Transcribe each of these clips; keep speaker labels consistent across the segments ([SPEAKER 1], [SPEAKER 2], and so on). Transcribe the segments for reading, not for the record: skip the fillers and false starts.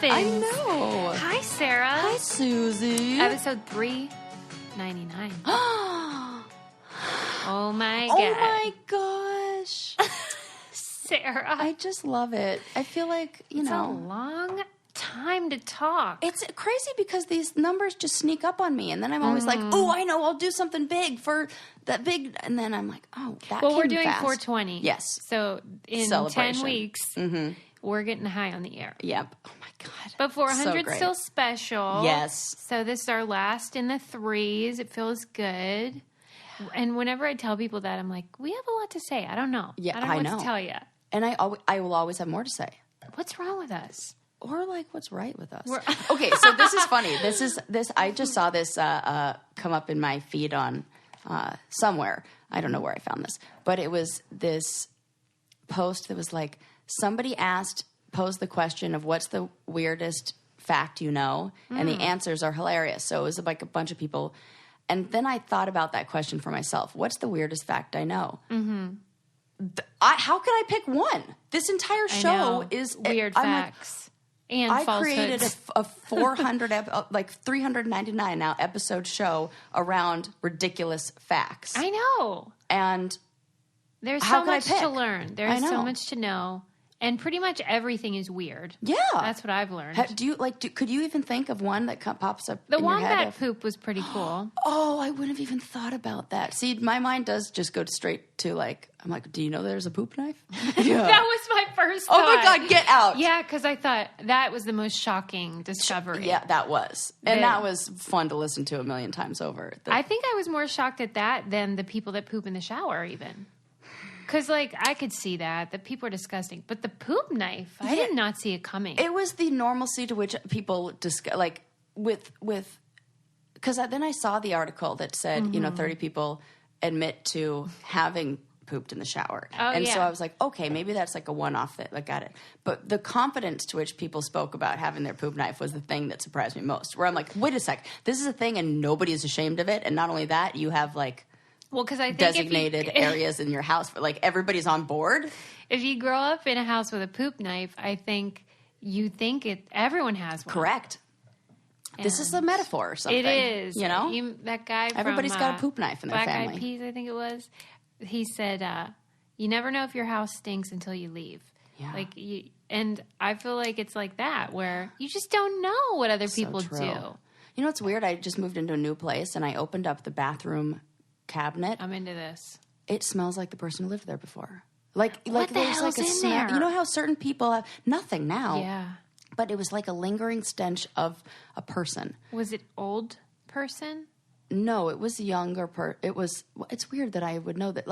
[SPEAKER 1] happens?
[SPEAKER 2] I know.
[SPEAKER 1] Hi, Sarah.
[SPEAKER 2] Hi, Susie.
[SPEAKER 1] Episode 399. Oh, my God.
[SPEAKER 2] Oh, my gosh.
[SPEAKER 1] Sarah.
[SPEAKER 2] I just love it. I feel like,
[SPEAKER 1] It's a long time to talk.
[SPEAKER 2] It's crazy because these numbers just sneak up on me. And then I'm always like, oh, I know, I'll do something big for that big. And then I'm like, oh, that
[SPEAKER 1] Well,
[SPEAKER 2] came
[SPEAKER 1] we're doing
[SPEAKER 2] fast.
[SPEAKER 1] 420.
[SPEAKER 2] Yes.
[SPEAKER 1] So in 10 weeks, we're getting high on the air.
[SPEAKER 2] Yep. Oh, my God.
[SPEAKER 1] But 400
[SPEAKER 2] So
[SPEAKER 1] still special.
[SPEAKER 2] Yes.
[SPEAKER 1] So this is our last in the threes. It feels good. And whenever I tell people that, I'm like, we have a lot to say. I don't know.
[SPEAKER 2] Yeah,
[SPEAKER 1] I don't know
[SPEAKER 2] I
[SPEAKER 1] what
[SPEAKER 2] know.
[SPEAKER 1] to tell you.
[SPEAKER 2] And I will always have more to say.
[SPEAKER 1] What's wrong with us?
[SPEAKER 2] Or like, what's right with us? Okay, so this is funny. This. I just saw this come up in my feed on somewhere. I don't know where I found this, but it was this post that was like somebody posed the question of what's the weirdest fact you know, and the answers are hilarious. So it was like a bunch of people, and then I thought about that question for myself. What's the weirdest fact I know? Mm-hmm. How can I pick one? This entire show is
[SPEAKER 1] weird facts. And
[SPEAKER 2] I
[SPEAKER 1] falsehoods.
[SPEAKER 2] created a 399 now episode show around ridiculous facts.
[SPEAKER 1] I know.
[SPEAKER 2] And
[SPEAKER 1] there's
[SPEAKER 2] how
[SPEAKER 1] so
[SPEAKER 2] can I
[SPEAKER 1] much
[SPEAKER 2] pick?
[SPEAKER 1] to learn. There's
[SPEAKER 2] I
[SPEAKER 1] so
[SPEAKER 2] know.
[SPEAKER 1] much to know. And pretty much everything is weird.
[SPEAKER 2] Yeah.
[SPEAKER 1] That's what I've learned.
[SPEAKER 2] Could you even think of one that pops up
[SPEAKER 1] The
[SPEAKER 2] in your head?
[SPEAKER 1] wombat poop was pretty cool.
[SPEAKER 2] Oh, I wouldn't have even thought about that. See, my mind does just go straight to I'm like, do you know there's a poop knife? Yeah.
[SPEAKER 1] That was my first thought.
[SPEAKER 2] Oh my God, get out.
[SPEAKER 1] Yeah, because I thought that was the most shocking discovery.
[SPEAKER 2] Yeah, that was. And that was fun to listen to a million times over.
[SPEAKER 1] I think I was more shocked at that than the people that poop in the shower even. Because, I could see that people are disgusting. But the poop knife, I did not see it coming.
[SPEAKER 2] It was the normalcy to which people discuss, because then I saw the article that said, 30 people admit to having pooped in the shower.
[SPEAKER 1] Oh,
[SPEAKER 2] and
[SPEAKER 1] yeah.
[SPEAKER 2] so I was like, okay, maybe that's like a one-off that, got it. But the confidence to which people spoke about having their poop knife was the thing that surprised me most. Where I'm like, wait a sec, this is a thing and nobody is ashamed of it. And not only that, you have
[SPEAKER 1] well, because I think
[SPEAKER 2] designated areas in your house for everybody's on board.
[SPEAKER 1] If you grow up in a house with a poop knife, I think you think everyone has one.
[SPEAKER 2] Correct. And this is a metaphor or something.
[SPEAKER 1] It is.
[SPEAKER 2] That
[SPEAKER 1] guy from
[SPEAKER 2] everybody's got a poop knife in their
[SPEAKER 1] Black
[SPEAKER 2] family.
[SPEAKER 1] Eyed Peas, I think it was. He said, you never know if your house stinks until you leave.
[SPEAKER 2] Yeah.
[SPEAKER 1] And I feel like it's like that, where you just don't know what other people do.
[SPEAKER 2] You know what's weird? I just moved into a new place, and I opened up the bathroom cabinet.
[SPEAKER 1] I'm into this.
[SPEAKER 2] It smells like the person who lived there before.
[SPEAKER 1] What the
[SPEAKER 2] there's
[SPEAKER 1] hell's
[SPEAKER 2] a
[SPEAKER 1] in
[SPEAKER 2] smell.
[SPEAKER 1] there?
[SPEAKER 2] You know how certain people have nothing now.
[SPEAKER 1] Yeah.
[SPEAKER 2] But it was like a lingering stench of a person.
[SPEAKER 1] Was it old person?
[SPEAKER 2] No, it was younger. It's weird that I would know that.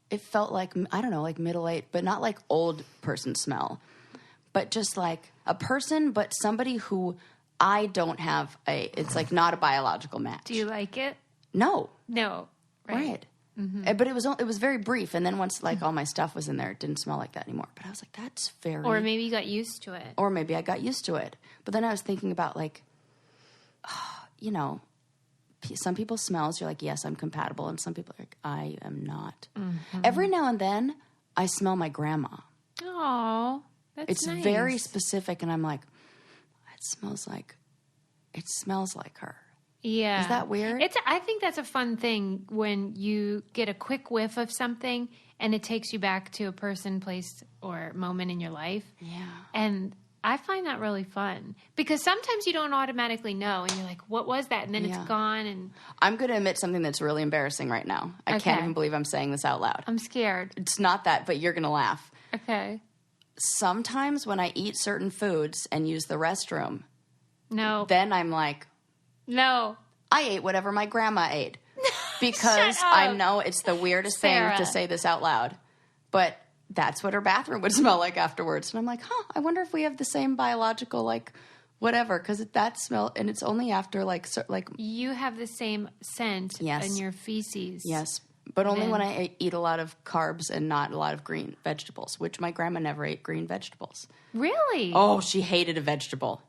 [SPEAKER 2] It felt like, I don't know, like middle-aged, but not like old person smell. But just like a person, but somebody who I don't have it's like not a biological match.
[SPEAKER 1] Do you like it?
[SPEAKER 2] No.
[SPEAKER 1] No. Right.
[SPEAKER 2] Mm-hmm. But it was very brief. And then once all my stuff was in there, it didn't smell like that anymore. But I was like, that's very...
[SPEAKER 1] Or maybe you got used to it.
[SPEAKER 2] Or maybe I got used to it. But then I was thinking about some people's smells, you're like, yes, I'm compatible. And some people are like, I am not. Mm-hmm. Every now and then, I smell my grandma.
[SPEAKER 1] Oh, that's nice.
[SPEAKER 2] It's very specific. And I'm like, it smells like her.
[SPEAKER 1] Yeah.
[SPEAKER 2] Is that weird?
[SPEAKER 1] I think that's a fun thing when you get a quick whiff of something and it takes you back to a person, place, or moment in your life.
[SPEAKER 2] Yeah.
[SPEAKER 1] And I find that really fun because sometimes you don't automatically know and you're like, what was that? And then it's gone. And
[SPEAKER 2] I'm going to admit something that's really embarrassing right now. I can't even believe I'm saying this out loud.
[SPEAKER 1] I'm scared.
[SPEAKER 2] It's not that, but you're going to laugh.
[SPEAKER 1] Okay.
[SPEAKER 2] Sometimes when I eat certain foods and use the restroom,
[SPEAKER 1] then
[SPEAKER 2] I'm like,
[SPEAKER 1] no,
[SPEAKER 2] I ate whatever my grandma ate because I know it's the weirdest thing to say this out loud, but that's what her bathroom would smell like afterwards. And I'm like, I wonder if we have the same biological, whatever, because that smell, and it's only after
[SPEAKER 1] you have the same scent in your feces.
[SPEAKER 2] Yes, but only when I eat a lot of carbs and not a lot of green vegetables, which my grandma never ate green vegetables.
[SPEAKER 1] Really?
[SPEAKER 2] Oh, she hated a vegetable.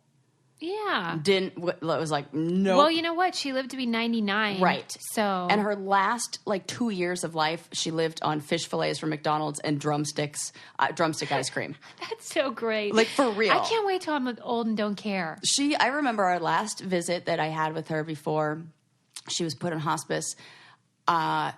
[SPEAKER 2] was like, no.
[SPEAKER 1] Well, you know what? She lived to be 99.
[SPEAKER 2] Right.
[SPEAKER 1] So.
[SPEAKER 2] And her last, 2 years of life, she lived on fish fillets from McDonald's and drumstick ice cream.
[SPEAKER 1] That's so great.
[SPEAKER 2] Like, for real.
[SPEAKER 1] I can't wait till I'm old and don't care.
[SPEAKER 2] I remember our last visit that I had with her before she was put in hospice. I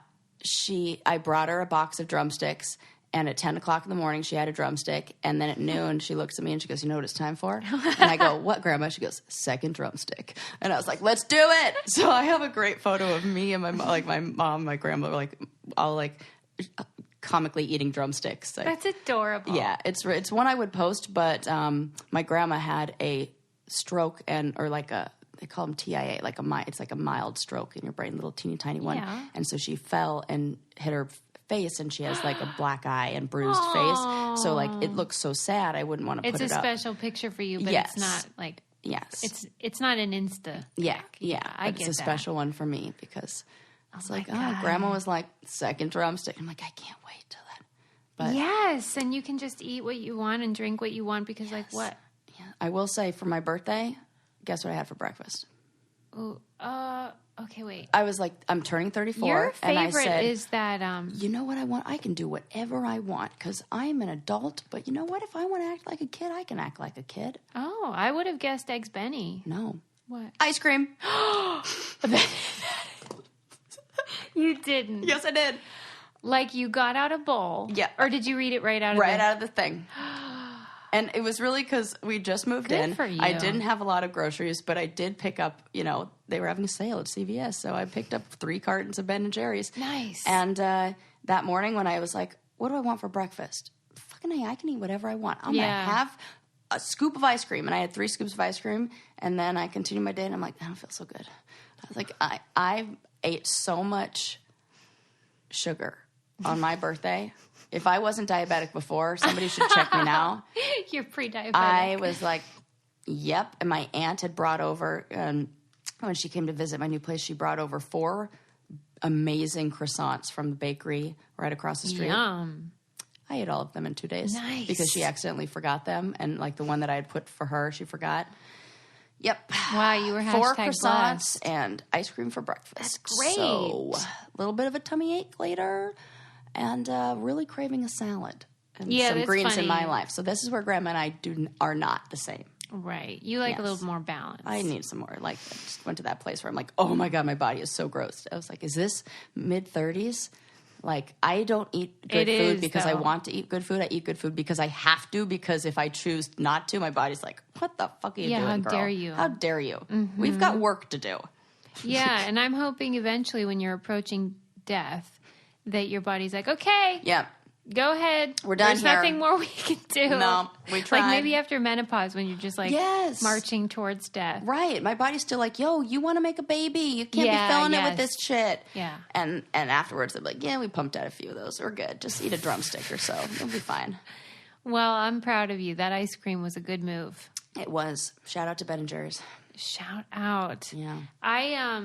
[SPEAKER 2] brought her a box of drumsticks. And at 10 o'clock in the morning, she had a drumstick. And then at noon, she looks at me and she goes, you know what it's time for? And I go, what, Grandma? She goes, second drumstick. And I was like, let's do it. So I have a great photo of me and my mom, my grandma, all comically eating drumsticks.
[SPEAKER 1] That's adorable.
[SPEAKER 2] Yeah, it's one I would post, but my grandma had a stroke they call them TIA, it's like a mild stroke in your brain, little teeny tiny one.
[SPEAKER 1] Yeah.
[SPEAKER 2] And so she fell and hit her face, and she has a black eye and bruised face. So it looks so sad. I wouldn't want to put it up.
[SPEAKER 1] It's a special picture for you, but
[SPEAKER 2] yes.
[SPEAKER 1] It's not
[SPEAKER 2] yes,
[SPEAKER 1] it's not an Insta.
[SPEAKER 2] Yeah,
[SPEAKER 1] I get
[SPEAKER 2] it's a special one for me because I was Grandma was like second drumstick. I'm like, I can't wait till that. But
[SPEAKER 1] yes, and you can just eat what you want and drink what you want because what?
[SPEAKER 2] Yeah, I will say for my birthday, guess what I had for breakfast?
[SPEAKER 1] Ooh, okay, wait.
[SPEAKER 2] I was like, I'm turning 34.
[SPEAKER 1] Your favorite
[SPEAKER 2] and I said,
[SPEAKER 1] is that...
[SPEAKER 2] you know what I want? I can do whatever I want because I'm an adult. But you know what? If I want to act like a kid, I can act like a kid.
[SPEAKER 1] Oh, I would have guessed Eggs Benny.
[SPEAKER 2] No.
[SPEAKER 1] What?
[SPEAKER 2] Ice cream.
[SPEAKER 1] You didn't.
[SPEAKER 2] Yes, I did.
[SPEAKER 1] Like you got out a bowl.
[SPEAKER 2] Yeah.
[SPEAKER 1] Or did you read it right out of
[SPEAKER 2] out of the thing. And it was really because we just moved in.
[SPEAKER 1] Good for you.
[SPEAKER 2] I didn't have a lot of groceries, but I did pick up, they were having a sale at CVS. So I picked up 3 cartons of Ben & Jerry's.
[SPEAKER 1] Nice.
[SPEAKER 2] And that morning when I was like, what do I want for breakfast? Fucking I can eat whatever I want. I'm going to have a scoop of ice cream. And I had 3 scoops of ice cream. And then I continued my day and I'm like, I don't feel so good. I was like, I ate so much sugar on my birthday. If I wasn't diabetic before, somebody should check me now.
[SPEAKER 1] You're pre-diabetic.
[SPEAKER 2] I was like, yep. And my aunt had brought over, when she came to visit my new place, she brought over 4 amazing croissants from the bakery right across the street.
[SPEAKER 1] Yum.
[SPEAKER 2] I ate all of them in 2 days.
[SPEAKER 1] Nice.
[SPEAKER 2] Because she accidentally forgot them. And the one that I had put for her, she forgot. Yep.
[SPEAKER 1] Wow, you were
[SPEAKER 2] 4 croissants
[SPEAKER 1] blessed.
[SPEAKER 2] and ice cream for breakfast.
[SPEAKER 1] That's great.
[SPEAKER 2] So, a little bit of a tummy ache later. And really craving a salad and some greens in my life. So this is where Grandma and I are not the same.
[SPEAKER 1] Right. You like a little more balance.
[SPEAKER 2] I need some more. I just went to that place where I'm like, oh my God, my body is so gross. I was like, is this mid-30s? I don't eat good food because I want to eat good food. I eat good food because I have to, because if I choose not to, my body's like, what the fuck are you doing,
[SPEAKER 1] how
[SPEAKER 2] girl?
[SPEAKER 1] dare you?
[SPEAKER 2] How dare you?
[SPEAKER 1] Mm-hmm.
[SPEAKER 2] We've got work to do.
[SPEAKER 1] Yeah, and I'm hoping eventually when you're approaching death that your body's like, okay,
[SPEAKER 2] yeah,
[SPEAKER 1] go ahead.
[SPEAKER 2] We're done.
[SPEAKER 1] There's
[SPEAKER 2] here.
[SPEAKER 1] Nothing more we can do.
[SPEAKER 2] No, we tried.
[SPEAKER 1] Like maybe after menopause when you're just marching towards death.
[SPEAKER 2] Right. My body's still like, yo, you want to make a baby. You can't be filling it with this shit.
[SPEAKER 1] Yeah.
[SPEAKER 2] And afterwards they're like, yeah, we pumped out a few of those. We're good. Just eat a drumstick or so. You'll be fine.
[SPEAKER 1] Well, I'm proud of you. That ice cream was a good move.
[SPEAKER 2] It was. Shout out to Ben & Jerry's.
[SPEAKER 1] Shout out.
[SPEAKER 2] Yeah.
[SPEAKER 1] I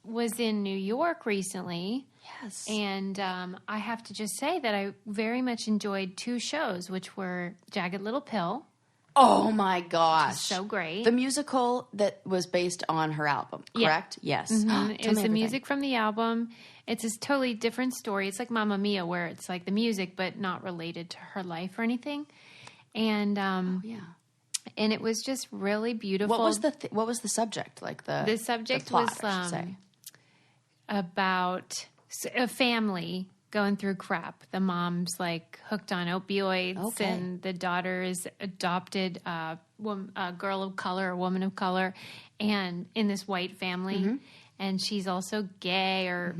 [SPEAKER 1] was in New York recently.
[SPEAKER 2] Yes.
[SPEAKER 1] And I have to just say that I very much enjoyed 2 shows, which were Jagged Little Pill.
[SPEAKER 2] Oh, my gosh.
[SPEAKER 1] So great.
[SPEAKER 2] The musical that was based on her album, correct?
[SPEAKER 1] Yeah.
[SPEAKER 2] Yes.
[SPEAKER 1] Mm-hmm. It was the music from the album. It's a totally different story. It's like Mamma Mia, where it's like the music, but not related to her life or anything. And and it was just really beautiful.
[SPEAKER 2] What was the subject?
[SPEAKER 1] The subject
[SPEAKER 2] plot,
[SPEAKER 1] was
[SPEAKER 2] I should say.
[SPEAKER 1] About a family going through crap. The mom's hooked on opioids, and the daughter is adopted a girl of color, a woman of color, and in this white family, and she's also gay or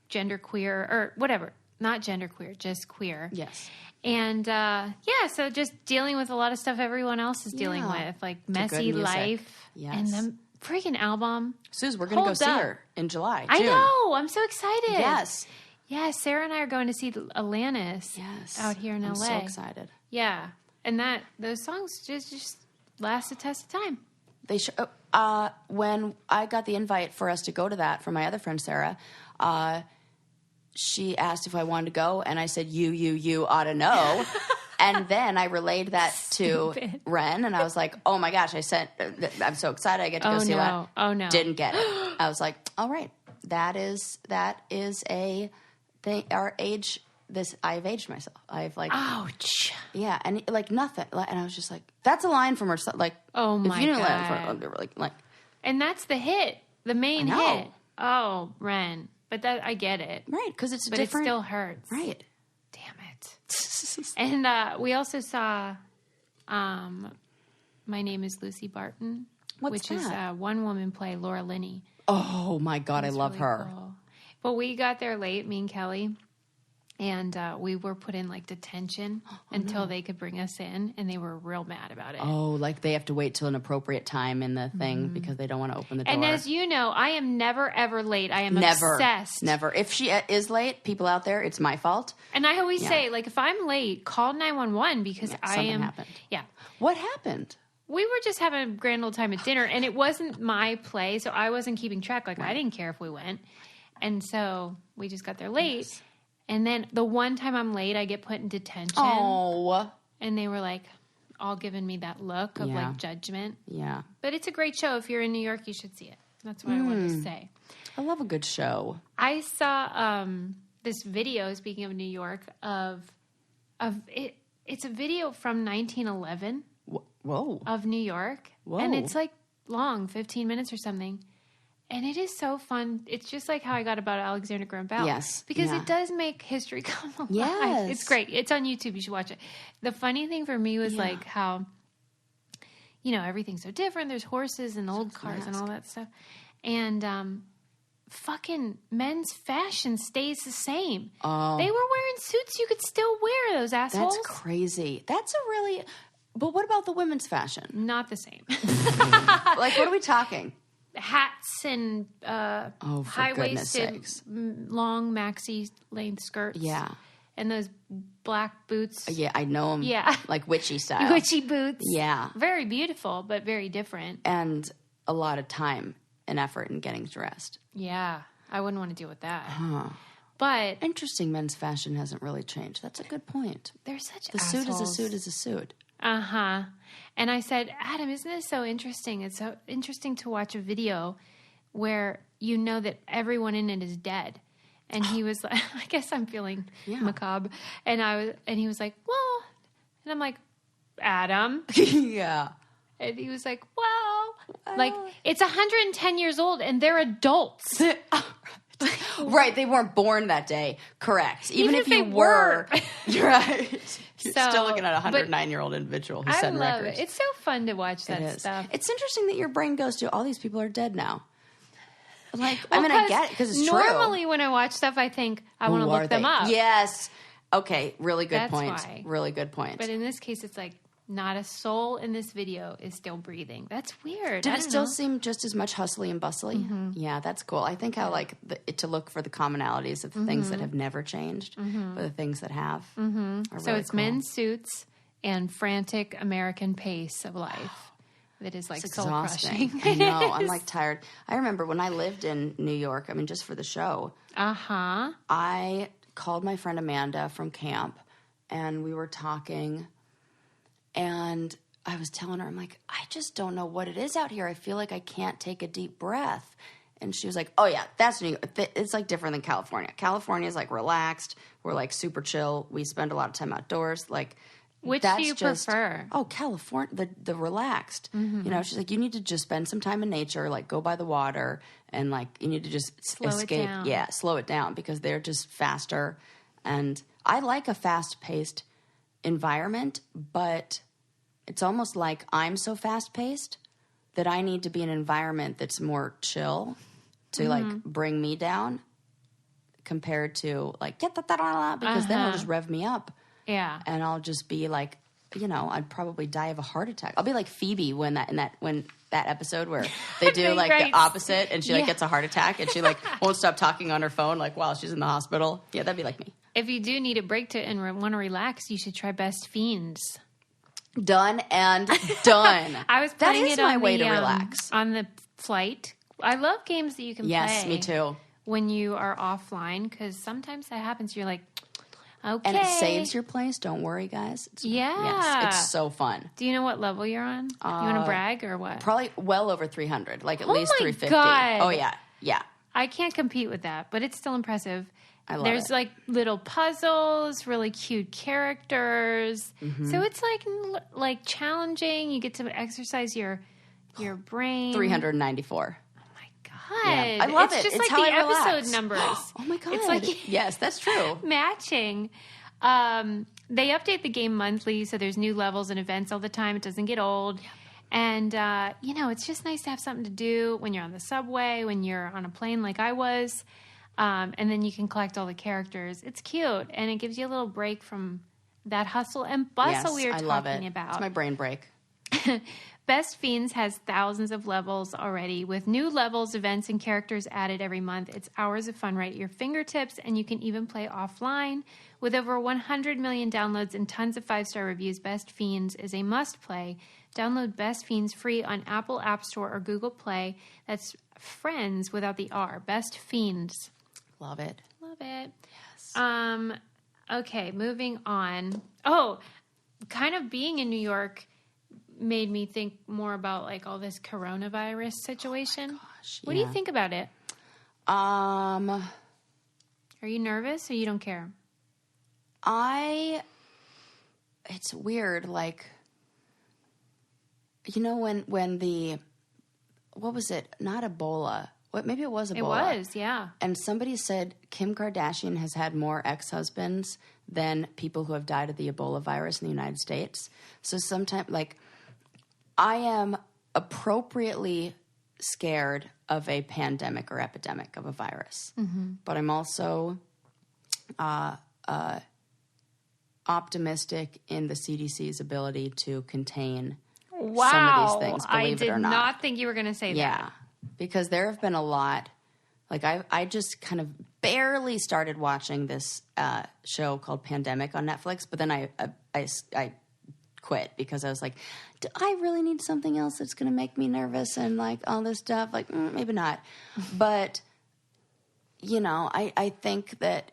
[SPEAKER 1] genderqueer or whatever. Not genderqueer, just queer.
[SPEAKER 2] Yes.
[SPEAKER 1] And so just dealing with a lot of stuff everyone else is dealing with, messy life, and the freaking album.
[SPEAKER 2] Suze, we're going to go see her in July. June.
[SPEAKER 1] I know. I'm so excited.
[SPEAKER 2] Yes.
[SPEAKER 1] Yes, Sarah and I are going to see Alanis out here in LA.
[SPEAKER 2] I'm so excited.
[SPEAKER 1] Yeah. And those songs just last the test of time.
[SPEAKER 2] They when I got the invite for us to go to that from my other friend Sarah, she asked if I wanted to go, and I said, you ought to know. And then I relayed that to Ren, and I was like, oh my gosh, I'm so excited I get to go see that.
[SPEAKER 1] Oh no.
[SPEAKER 2] Didn't get it. I was like, all right, that is a thing, our age, I've aged myself. I've like,
[SPEAKER 1] ouch.
[SPEAKER 2] Yeah, and like nothing. And I was just like, that's a line from her, like,
[SPEAKER 1] oh my
[SPEAKER 2] if you didn't
[SPEAKER 1] God.
[SPEAKER 2] Let it like.
[SPEAKER 1] And that's the hit, the main hit. Oh, Ren. But that, I get it.
[SPEAKER 2] Right, because it's
[SPEAKER 1] but
[SPEAKER 2] different.
[SPEAKER 1] It still hurts.
[SPEAKER 2] Right.
[SPEAKER 1] Damn it. And we also saw My Name is Lucy Barton.
[SPEAKER 2] What's
[SPEAKER 1] which
[SPEAKER 2] that?
[SPEAKER 1] is one woman play, Laura Linney.
[SPEAKER 2] Oh, my God, I love
[SPEAKER 1] really
[SPEAKER 2] her.
[SPEAKER 1] Cool. But we got there late, me and Kelly. And we were put in like detention until they could bring us in, and they were real mad about it.
[SPEAKER 2] Oh, like they have to wait till an appropriate time in the thing because they don't want to open the door.
[SPEAKER 1] And as you know, I am never ever late. I am obsessed.
[SPEAKER 2] Never. If she is late, people out there, it's my fault.
[SPEAKER 1] And I always say, like, if I'm late, call 911 because
[SPEAKER 2] something happened.
[SPEAKER 1] Yeah.
[SPEAKER 2] What happened?
[SPEAKER 1] We were just having a grand old time at dinner, and it wasn't my play, so I wasn't keeping track. Like, I didn't care if we went. And so we just got there late. Yes. And then the one time I'm late, I get put in detention.
[SPEAKER 2] Oh.
[SPEAKER 1] And they were like, all giving me that look of like judgment.
[SPEAKER 2] Yeah.
[SPEAKER 1] But it's a great show. If you're in New York, you should see it. That's what I wanted to say.
[SPEAKER 2] I love a good show.
[SPEAKER 1] I saw this video, speaking of New York, of it. It's a video from 1911.
[SPEAKER 2] Whoa.
[SPEAKER 1] Of New York.
[SPEAKER 2] Whoa.
[SPEAKER 1] And it's like long, 15 minutes or something. And it is so fun. It's just like how I got about Alexander Graham Bell.
[SPEAKER 2] Yes.
[SPEAKER 1] Because it does make history come alive.
[SPEAKER 2] Yes.
[SPEAKER 1] It's great. It's on YouTube. You should watch it. The funny thing for me was like how, everything's so different. There's horses and old cars and all that stuff. And fucking men's fashion stays the same.
[SPEAKER 2] Oh.
[SPEAKER 1] They were wearing suits. You could still wear those assholes.
[SPEAKER 2] That's crazy. That's a really... But what about the women's fashion?
[SPEAKER 1] Not the same.
[SPEAKER 2] Like, what are we talking?
[SPEAKER 1] Hats and high-waisted, long maxi length skirts.
[SPEAKER 2] Yeah.
[SPEAKER 1] And those black boots.
[SPEAKER 2] Yeah, I know them.
[SPEAKER 1] Yeah.
[SPEAKER 2] Like witchy style.
[SPEAKER 1] Witchy boots.
[SPEAKER 2] Yeah.
[SPEAKER 1] Very beautiful, but very different.
[SPEAKER 2] And a lot of time and effort in getting dressed.
[SPEAKER 1] Yeah. I wouldn't want to deal with that.
[SPEAKER 2] Huh.
[SPEAKER 1] But...
[SPEAKER 2] Interesting, men's fashion hasn't really changed. That's a good point.
[SPEAKER 1] They're such
[SPEAKER 2] The
[SPEAKER 1] assholes.
[SPEAKER 2] suit is a suit is a suit.
[SPEAKER 1] Uh-huh. And I said, Adam, isn't this so interesting? It's so interesting to watch a video where you know that everyone in it is dead. And he was like, I guess I'm feeling macabre. And he was like, well, and I'm like, Adam.
[SPEAKER 2] Yeah.
[SPEAKER 1] And he was like, well, like it's 110 years old and they're adults.
[SPEAKER 2] Right. They weren't born that day. Correct. Even if you were. You're right. You're still looking at a 109-year-old individual who set records.
[SPEAKER 1] It. It's so fun to watch that stuff.
[SPEAKER 2] It's interesting that your brain goes to all these people are dead now. Like, I get it because it's true.
[SPEAKER 1] Normally when I watch stuff, I think I want to look them up.
[SPEAKER 2] Yes. Okay. Really good
[SPEAKER 1] That's
[SPEAKER 2] point.
[SPEAKER 1] Why.
[SPEAKER 2] Really good point.
[SPEAKER 1] But in this case, it's like not a soul in this video is still breathing. That's weird.
[SPEAKER 2] Did it still seem just as much hustly and bustly? Mm-hmm. Yeah, that's cool. I think how to look for the commonalities of the things that have never changed, but the things that have. Mm-hmm.
[SPEAKER 1] So it's cool. Men's suits and frantic American pace of life. That is like soul crushing.
[SPEAKER 2] I know. I'm like tired. I remember when I lived in New York. I mean, just for the show. I called my friend Amanda from camp, and we were talking. And I was telling her, I'm like, I just don't know what it is out here. I feel like I can't take a deep breath. And she was like, oh, yeah, that's New York. It's like different than California. California is like relaxed. We're like super chill. We spend a lot of time outdoors. Like,
[SPEAKER 1] which do you prefer?
[SPEAKER 2] Oh, California, the relaxed. Mm-hmm. You know, she's like, you need to just spend some time in nature, like go by the water, and like you need to just escape.
[SPEAKER 1] It down.
[SPEAKER 2] Yeah, slow it down because they're just faster. And I like a fast-paced environment, but it's almost like I'm so fast-paced that I need to be in an environment that's more chill to like bring me down compared to like because then it'll just rev me up.
[SPEAKER 1] Yeah.
[SPEAKER 2] And I'll just be like, I'd probably die of a heart attack. I'll be like Phoebe when that episode where they do like the opposite and she like gets a heart attack and she like won't stop talking on her phone like while she's in the hospital. Yeah, that'd be like me.
[SPEAKER 1] If you do need a break and want to relax, you should try Best Fiends.
[SPEAKER 2] Done and done.
[SPEAKER 1] I was playing
[SPEAKER 2] that is
[SPEAKER 1] it
[SPEAKER 2] my
[SPEAKER 1] on
[SPEAKER 2] way to relax.
[SPEAKER 1] On the flight. I love games that you can play.
[SPEAKER 2] Yes, me too.
[SPEAKER 1] When you are offline, because sometimes that happens. You're like, Okay.
[SPEAKER 2] And it saves your place. Don't worry, guys. Yes, it's so fun.
[SPEAKER 1] Do you know what level you're on? You want to brag or what?
[SPEAKER 2] Probably well over 300, like at least 350.
[SPEAKER 1] God.
[SPEAKER 2] Oh, yeah. Yeah.
[SPEAKER 1] I can't compete with that, but it's still impressive.
[SPEAKER 2] I love
[SPEAKER 1] There's
[SPEAKER 2] it.
[SPEAKER 1] like little puzzles, really cute characters. So it's like challenging. You get to exercise your brain.
[SPEAKER 2] 394.
[SPEAKER 1] God.
[SPEAKER 2] Yeah. I love
[SPEAKER 1] it's
[SPEAKER 2] it.
[SPEAKER 1] Just
[SPEAKER 2] it's
[SPEAKER 1] like
[SPEAKER 2] how
[SPEAKER 1] the
[SPEAKER 2] I relax.
[SPEAKER 1] episode numbers.
[SPEAKER 2] Oh my God.
[SPEAKER 1] It's like
[SPEAKER 2] yes, that's true.
[SPEAKER 1] matching. They update the game monthly, so there's new levels and events all the time. It doesn't get old. Yep. And, it's just nice to have something to do when you're on the subway, when you're on a plane like I was. And then you can collect all the characters. It's cute, and it gives you a little break from that hustle and bustle we were talking
[SPEAKER 2] love it.
[SPEAKER 1] about.
[SPEAKER 2] It's my brain break.
[SPEAKER 1] Best Fiends has thousands of levels already, with new levels, events, and characters added every month. It's hours of fun right at your fingertips, and you can even play offline. With over 100 million downloads and tons of 5-star reviews, Best Fiends is a must-play. Download Best Fiends free on Apple App Store or Google Play. That's friends without the R. Best Fiends.
[SPEAKER 2] Love it.
[SPEAKER 1] Love it.
[SPEAKER 2] Yes.
[SPEAKER 1] Okay, moving on. Oh, kind of being in New York made me think more about like all this coronavirus situation.
[SPEAKER 2] Oh gosh,
[SPEAKER 1] what do you think about it? Are you nervous or you don't care?
[SPEAKER 2] It's weird. Like, when the, what was it? Not Ebola. Maybe it was Ebola.
[SPEAKER 1] It was, yeah.
[SPEAKER 2] And somebody said Kim Kardashian has had more ex-husbands than people who have died of the Ebola virus in the United States. So sometimes, like, I am appropriately scared of a pandemic or epidemic of a virus. Mm-hmm. But I'm also optimistic in the CDC's ability to contain some of these things, believe it or not.
[SPEAKER 1] I did not think you were going to say that.
[SPEAKER 2] Yeah, because there have been a lot. Like, I just kind of barely started watching this show called Pandemic on Netflix, but then I quit because I was like, do I really need something else that's going to make me nervous and like all this stuff? Like, maybe not. But, I think that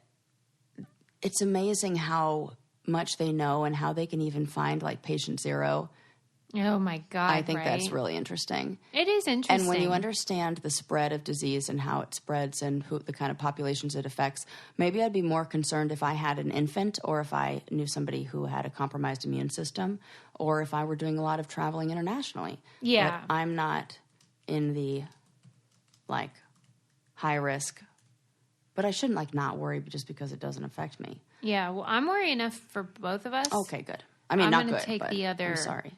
[SPEAKER 2] it's amazing how much they know and how they can even find like patient zero.
[SPEAKER 1] Oh my God.
[SPEAKER 2] I think that's really interesting.
[SPEAKER 1] It is interesting.
[SPEAKER 2] And when you understand the spread of disease and how it spreads and the kind of populations it affects, maybe I'd be more concerned if I had an infant or if I knew somebody who had a compromised immune system or if I were doing a lot of traveling internationally.
[SPEAKER 1] Yeah.
[SPEAKER 2] But I'm not in the like high risk, but I shouldn't like not worry just because it doesn't affect me.
[SPEAKER 1] Yeah. Well, I'm worried enough for both of us.
[SPEAKER 2] Okay, good. I mean, not good,
[SPEAKER 1] take
[SPEAKER 2] but
[SPEAKER 1] the other
[SPEAKER 2] I'm sorry.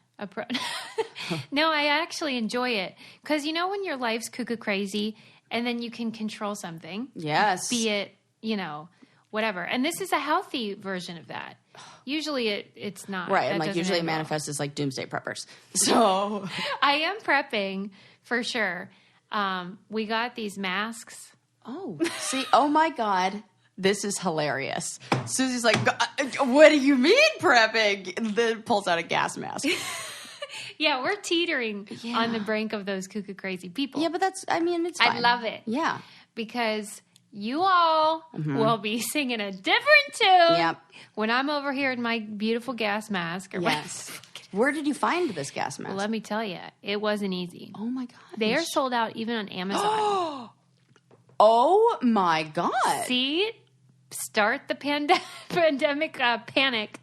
[SPEAKER 1] No, I actually enjoy it. Because when your life's cuckoo crazy and then you can control something.
[SPEAKER 2] Yes.
[SPEAKER 1] Be it, whatever. And this is a healthy version of that. Usually it's not.
[SPEAKER 2] Right. And like usually it manifests as like doomsday preppers. So
[SPEAKER 1] I am prepping for sure. We got these masks.
[SPEAKER 2] Oh, see, oh my God. This is hilarious. Susie's like, what do you mean prepping? Then pulls out a gas mask.
[SPEAKER 1] Yeah, we're teetering on the brink of those cuckoo crazy people.
[SPEAKER 2] Yeah, but it's fine.
[SPEAKER 1] I love it.
[SPEAKER 2] Yeah.
[SPEAKER 1] Because you all will be singing a different tune when I'm over here in my beautiful gas mask.
[SPEAKER 2] Yes. Where did you find this gas mask?
[SPEAKER 1] Well, let me tell you, it wasn't easy.
[SPEAKER 2] Oh my God.
[SPEAKER 1] They are sold out even on Amazon.
[SPEAKER 2] Oh my God.
[SPEAKER 1] See? Start the pandemic panic.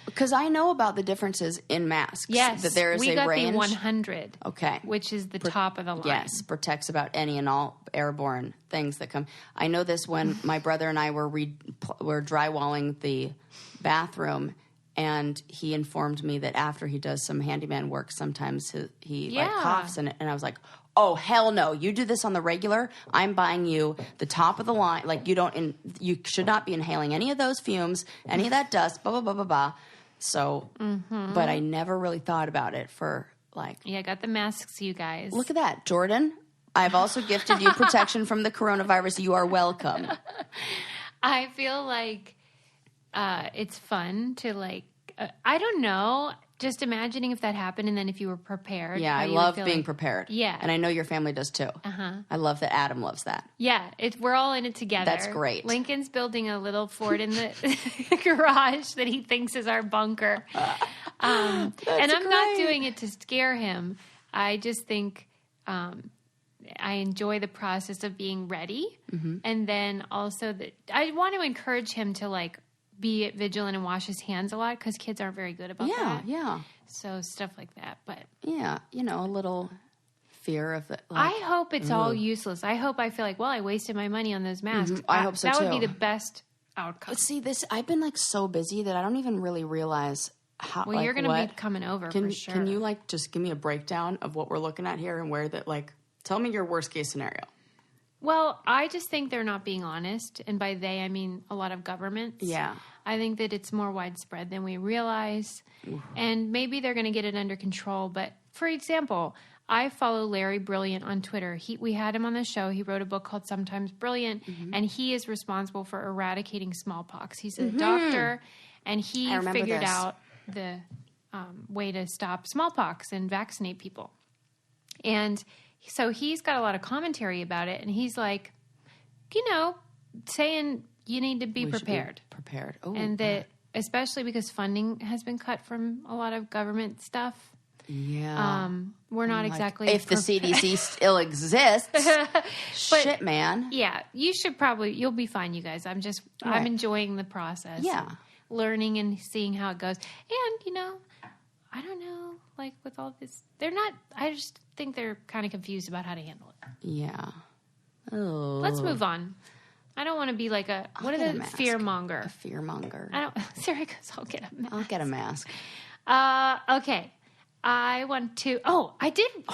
[SPEAKER 2] Because I know about the differences in masks.
[SPEAKER 1] Yes.
[SPEAKER 2] That there is
[SPEAKER 1] we
[SPEAKER 2] a
[SPEAKER 1] got
[SPEAKER 2] range.
[SPEAKER 1] the 100.
[SPEAKER 2] Okay.
[SPEAKER 1] Which is the top of the line.
[SPEAKER 2] Yes. Protects about any and all airborne things that come. I know this when my brother and I were drywalling the bathroom, and he informed me that after he does some handyman work, sometimes he like coughs in it. And I was like, oh, hell no. You do this on the regular, I'm buying you the top of the line. Like, you should not be inhaling any of those fumes, any of that dust, blah, blah, blah, blah, blah. So, but I never really thought about it for like.
[SPEAKER 1] Yeah, I got the masks, you guys.
[SPEAKER 2] Look at that. Jordan, I've also gifted you protection from the coronavirus. You are welcome.
[SPEAKER 1] I feel like it's fun to like, I don't know, just imagining if that happened and then if you were prepared.
[SPEAKER 2] Yeah, I love being prepared.
[SPEAKER 1] Yeah.
[SPEAKER 2] And I know your family does too. I love that Adam loves that.
[SPEAKER 1] Yeah, we're all in it together.
[SPEAKER 2] That's great.
[SPEAKER 1] Lincoln's building a little fort in the garage that he thinks is our bunker. And I'm not doing it to scare him. I just think I enjoy the process of being ready. And then also that I want to encourage him to like be vigilant and wash his hands a lot because kids aren't very good about that.
[SPEAKER 2] Yeah.
[SPEAKER 1] So stuff like that. But
[SPEAKER 2] yeah, a little fear of it.
[SPEAKER 1] I hope it's all useless. I hope I feel like, well, I wasted my money on those masks.
[SPEAKER 2] I hope so
[SPEAKER 1] that
[SPEAKER 2] too.
[SPEAKER 1] That would be the best outcome.
[SPEAKER 2] But see, I've been like so busy that I don't even really realize how.
[SPEAKER 1] Well, you're going to be coming over for sure.
[SPEAKER 2] Can you like just give me a breakdown of what we're looking at here and where that like? Tell me your worst case scenario.
[SPEAKER 1] Well, I just think they're not being honest. And by they, I mean a lot of governments.
[SPEAKER 2] Yeah.
[SPEAKER 1] I think that it's more widespread than we realize. And maybe they're going to get it under control. But for example, I follow Larry Brilliant on Twitter. We had him on the show. He wrote a book called Sometimes Brilliant. And he is responsible for eradicating smallpox. He's a doctor. And he figured out the way to stop smallpox and vaccinate people. And so he's got a lot of commentary about it, and he's like, saying you need to be prepared.
[SPEAKER 2] Oh,
[SPEAKER 1] and that, especially because funding has been cut from a lot of government stuff.
[SPEAKER 2] Yeah.
[SPEAKER 1] We're not exactly...
[SPEAKER 2] If the CDC still exists. Shit, man.
[SPEAKER 1] Yeah. You'll be fine, you guys. I'm enjoying the process.
[SPEAKER 2] Yeah.
[SPEAKER 1] Learning and seeing how it goes. And, I don't know, like with all this, I just think they're kind of confused about how to handle it.
[SPEAKER 2] Yeah. Oh.
[SPEAKER 1] Let's move on. I don't want to be like fear monger.
[SPEAKER 2] A fear monger.
[SPEAKER 1] Sarah goes, I'll get a mask.
[SPEAKER 2] I'll get a mask.
[SPEAKER 1] Okay. I want to,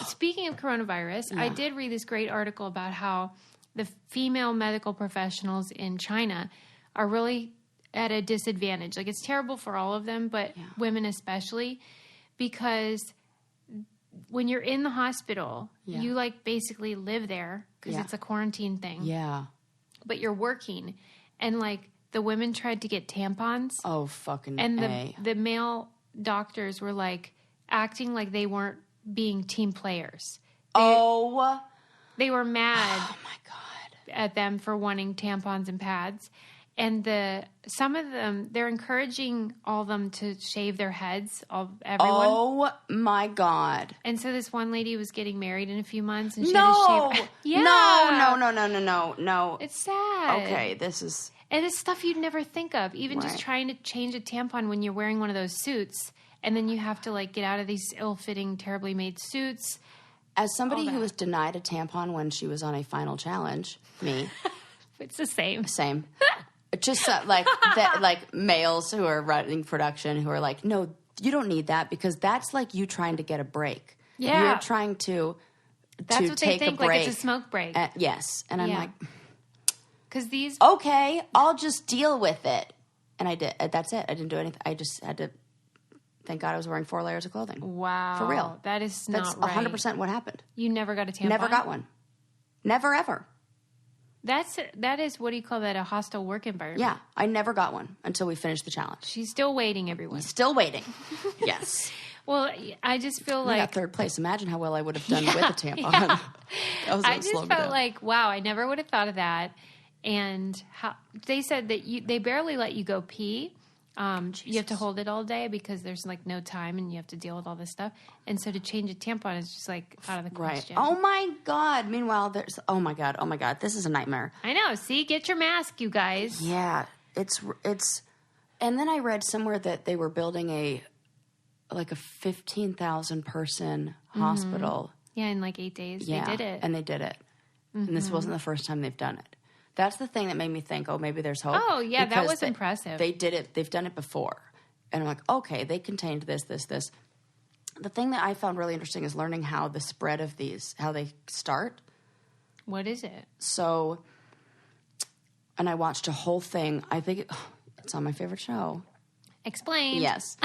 [SPEAKER 1] speaking of coronavirus, I did read this great article about how the female medical professionals in China are really at a disadvantage. Like it's terrible for all of them, but women especially. Because when you're in the hospital, you like basically live there because it's a quarantine thing.
[SPEAKER 2] Yeah.
[SPEAKER 1] But you're working. And like the women tried to get tampons.
[SPEAKER 2] Oh, fucking
[SPEAKER 1] And the male doctors were like acting like they weren't being team players. They were mad.
[SPEAKER 2] Oh my God.
[SPEAKER 1] At them for wanting tampons and pads. And some of them, they're encouraging all of them to shave their heads, everyone.
[SPEAKER 2] Oh, my God.
[SPEAKER 1] And so this one lady was getting married in a few months, and she had to shave. Yeah.
[SPEAKER 2] No.
[SPEAKER 1] It's sad.
[SPEAKER 2] Okay, this is...
[SPEAKER 1] And it's stuff you'd never think of. Even just trying to change a tampon when you're wearing one of those suits, and then you have to, like, get out of these ill-fitting, terribly made suits.
[SPEAKER 2] As somebody who was denied a tampon when she was on a final challenge, me...
[SPEAKER 1] It's the same.
[SPEAKER 2] Same. Just like males who are running production who are like, no, you don't need that because that's like you trying to get a break.
[SPEAKER 1] Yeah.
[SPEAKER 2] You're trying to
[SPEAKER 1] That's what
[SPEAKER 2] take
[SPEAKER 1] they think,
[SPEAKER 2] a break.
[SPEAKER 1] like it's a smoke break.
[SPEAKER 2] Yes. And I'm like...
[SPEAKER 1] Because these...
[SPEAKER 2] Okay, I'll just deal with it. And I did. That's it. I didn't do anything. I just had to... Thank God I was wearing 4 layers of clothing. Wow. For real.
[SPEAKER 1] That's
[SPEAKER 2] not right. That's 100% what happened.
[SPEAKER 1] You never got a tampon?
[SPEAKER 2] Never got one. Never, ever.
[SPEAKER 1] That is, what do you call that, a hostile work environment?
[SPEAKER 2] Yeah, I never got one until we finished the challenge.
[SPEAKER 1] She's still waiting, everyone.
[SPEAKER 2] Still waiting. Yes.
[SPEAKER 1] Well, I just feel like...
[SPEAKER 2] I got 3rd place. Imagine how well I would have done with a tampon. Yeah.
[SPEAKER 1] I just felt like, wow, I never would have thought of that. And they said that they barely let you go pee. You have to hold it all day because there's like no time and you have to deal with all this stuff. And so to change a tampon is just like out of the question.
[SPEAKER 2] Right. Oh my God. Meanwhile, there's, oh my God. This is a nightmare.
[SPEAKER 1] I know. See, get your mask, you guys.
[SPEAKER 2] Yeah. It's, and then I read somewhere that they were building a 15,000 person hospital.
[SPEAKER 1] Yeah. In like 8 days.
[SPEAKER 2] Yeah,
[SPEAKER 1] they did it.
[SPEAKER 2] And they did it. And this wasn't the first time they've done it. That's the thing that made me think, maybe there's hope.
[SPEAKER 1] Oh, yeah, that was impressive.
[SPEAKER 2] They did it. They've done it before. And I'm like, okay, they contained this. The thing that I found really interesting is learning how the spread of these, how they start.
[SPEAKER 1] What is it?
[SPEAKER 2] So, and I watched a whole thing. I think it's on my favorite show.
[SPEAKER 1] Explain.
[SPEAKER 2] Yes.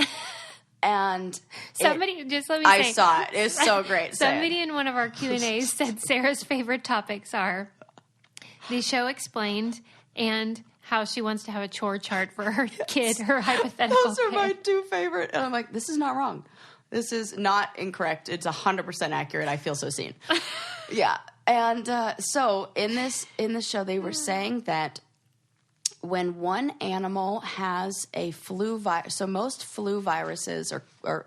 [SPEAKER 2] And
[SPEAKER 1] somebody, just let me
[SPEAKER 2] say.
[SPEAKER 1] I
[SPEAKER 2] saw it. It was so great.
[SPEAKER 1] Somebody in one of our Q&As said Sarah's favorite topics are the show explained and how she wants to have a chore chart for her kid, her hypothetical
[SPEAKER 2] Those are
[SPEAKER 1] kid.
[SPEAKER 2] my 2 favorite. And I'm like, this is not wrong. This is not incorrect. It's 100% accurate. I feel so seen. Yeah. And so in the show, they were saying that when one animal has a flu virus, so most flu viruses or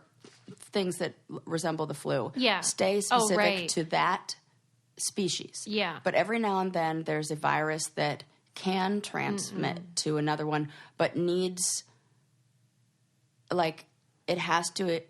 [SPEAKER 2] things that resemble the flu stay specific to that species.
[SPEAKER 1] Yeah.
[SPEAKER 2] But every now and then there's a virus that can transmit to another one, but needs, like, it has to,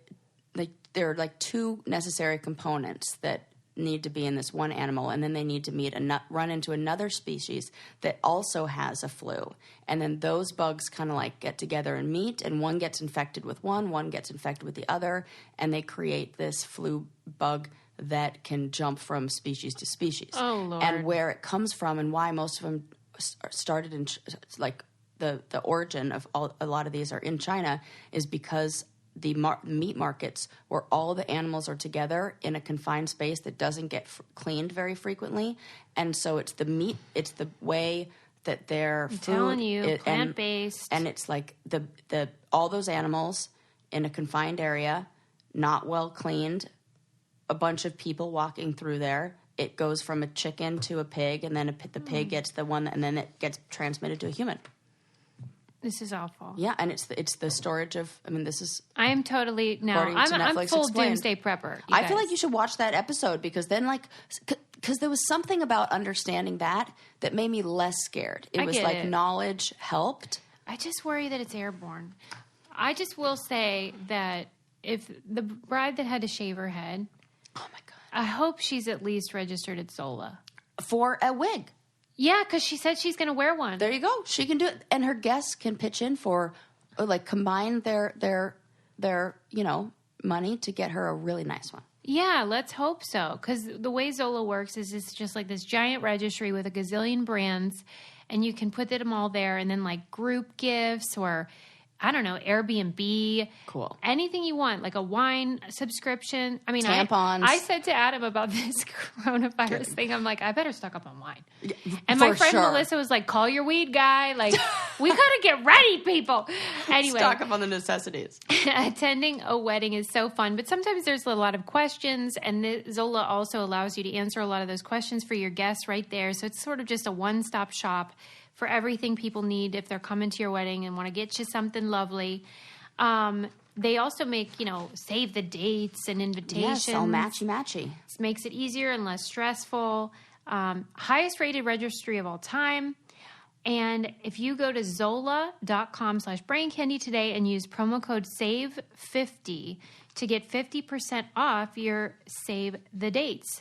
[SPEAKER 2] like, there are like two necessary components that need to be in this one animal, and then they need to run into another species that also has a flu, and then those bugs kind of like get together and meet, and one gets infected with one gets infected with the other, and they create this flu bug that can jump from species to species.
[SPEAKER 1] Oh, Lord.
[SPEAKER 2] And where it comes from and why most of them started in, like, the origin of a lot of these are in China is because the meat markets where all the animals are together in a confined space that doesn't get cleaned very frequently. And so it's the meat, it's the way that their food...
[SPEAKER 1] I'm telling you, plant-based.
[SPEAKER 2] And it's like the all those animals in a confined area, not well cleaned, a bunch of people walking through there. It goes from a chicken to a pig, and then the pig gets the one, and then it gets transmitted to a human.
[SPEAKER 1] This is awful.
[SPEAKER 2] Yeah, and it's the storage of. I mean, this is.
[SPEAKER 1] I am totally no. I'm full Doomsday prepper.
[SPEAKER 2] I feel like you should watch that episode because then, like, because there was something about understanding that made me less scared. It was like knowledge helped.
[SPEAKER 1] I just worry that it's airborne. I just will say that if the bride that had to shave her head,
[SPEAKER 2] oh my god,
[SPEAKER 1] I hope she's at least registered at Zola
[SPEAKER 2] for a wig.
[SPEAKER 1] Yeah, because she said she's going to wear one.
[SPEAKER 2] There you go. She can do it, and her guests can pitch in for, like, combine their money to get her a really nice one.
[SPEAKER 1] Yeah, let's hope so. Because the way Zola works is it's just like this giant registry with a gazillion brands, and you can put them all there, and then like group gifts or, I don't know, Airbnb.
[SPEAKER 2] Cool.
[SPEAKER 1] Anything you want, like a wine subscription. I mean,
[SPEAKER 2] tampons.
[SPEAKER 1] I said to Adam about this coronavirus thing, I'm like, I better stock up on wine.
[SPEAKER 2] Yeah,
[SPEAKER 1] and my friend Melissa was like, call your weed guy. Like, we got to get ready, people. Anyway.
[SPEAKER 2] Stock up on the necessities.
[SPEAKER 1] Attending a wedding is so fun, but sometimes there's a lot of questions, and Zola also allows you to answer a lot of those questions for your guests right there. So it's sort of just a one-stop shop for everything people need if they're coming to your wedding and want to get you something lovely. They also make, save the dates and invitations.
[SPEAKER 2] Yes, all matchy-matchy.
[SPEAKER 1] This makes it easier and less stressful. Highest rated registry of all time. And if you go to zola.com/braincandy today and use promo code SAVE50 to get 50% off your Save the Dates.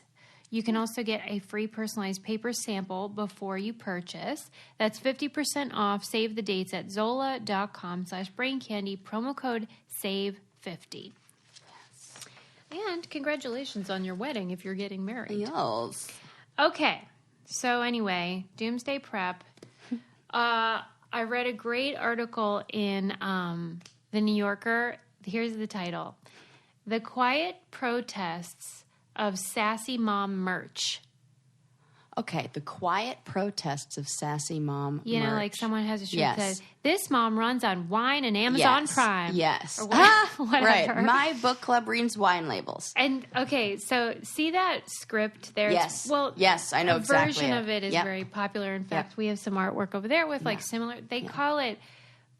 [SPEAKER 1] You can also get a free personalized paper sample before you purchase. That's 50% off. Save the dates at zola.com/braincandy. Promo code SAVE50. Yes. And congratulations on your wedding if you're getting married.
[SPEAKER 2] Yes.
[SPEAKER 1] Okay. So anyway, Doomsday Prep. I read a great article in The New Yorker. Here's the title. The Quiet Protests of Sassy Mom Merch.
[SPEAKER 2] Okay, the quiet protests of Sassy Mom merch.
[SPEAKER 1] Like someone has a shirt that says, this mom runs on wine and Amazon Prime.
[SPEAKER 2] Yes.
[SPEAKER 1] Or whatever.
[SPEAKER 2] Right. My book club reads wine labels.
[SPEAKER 1] And, okay, so see that script there?
[SPEAKER 2] Yes.
[SPEAKER 1] Well,
[SPEAKER 2] yes, I know exactly.
[SPEAKER 1] A version of it is very popular. In fact, we have some artwork over there with similar. They call it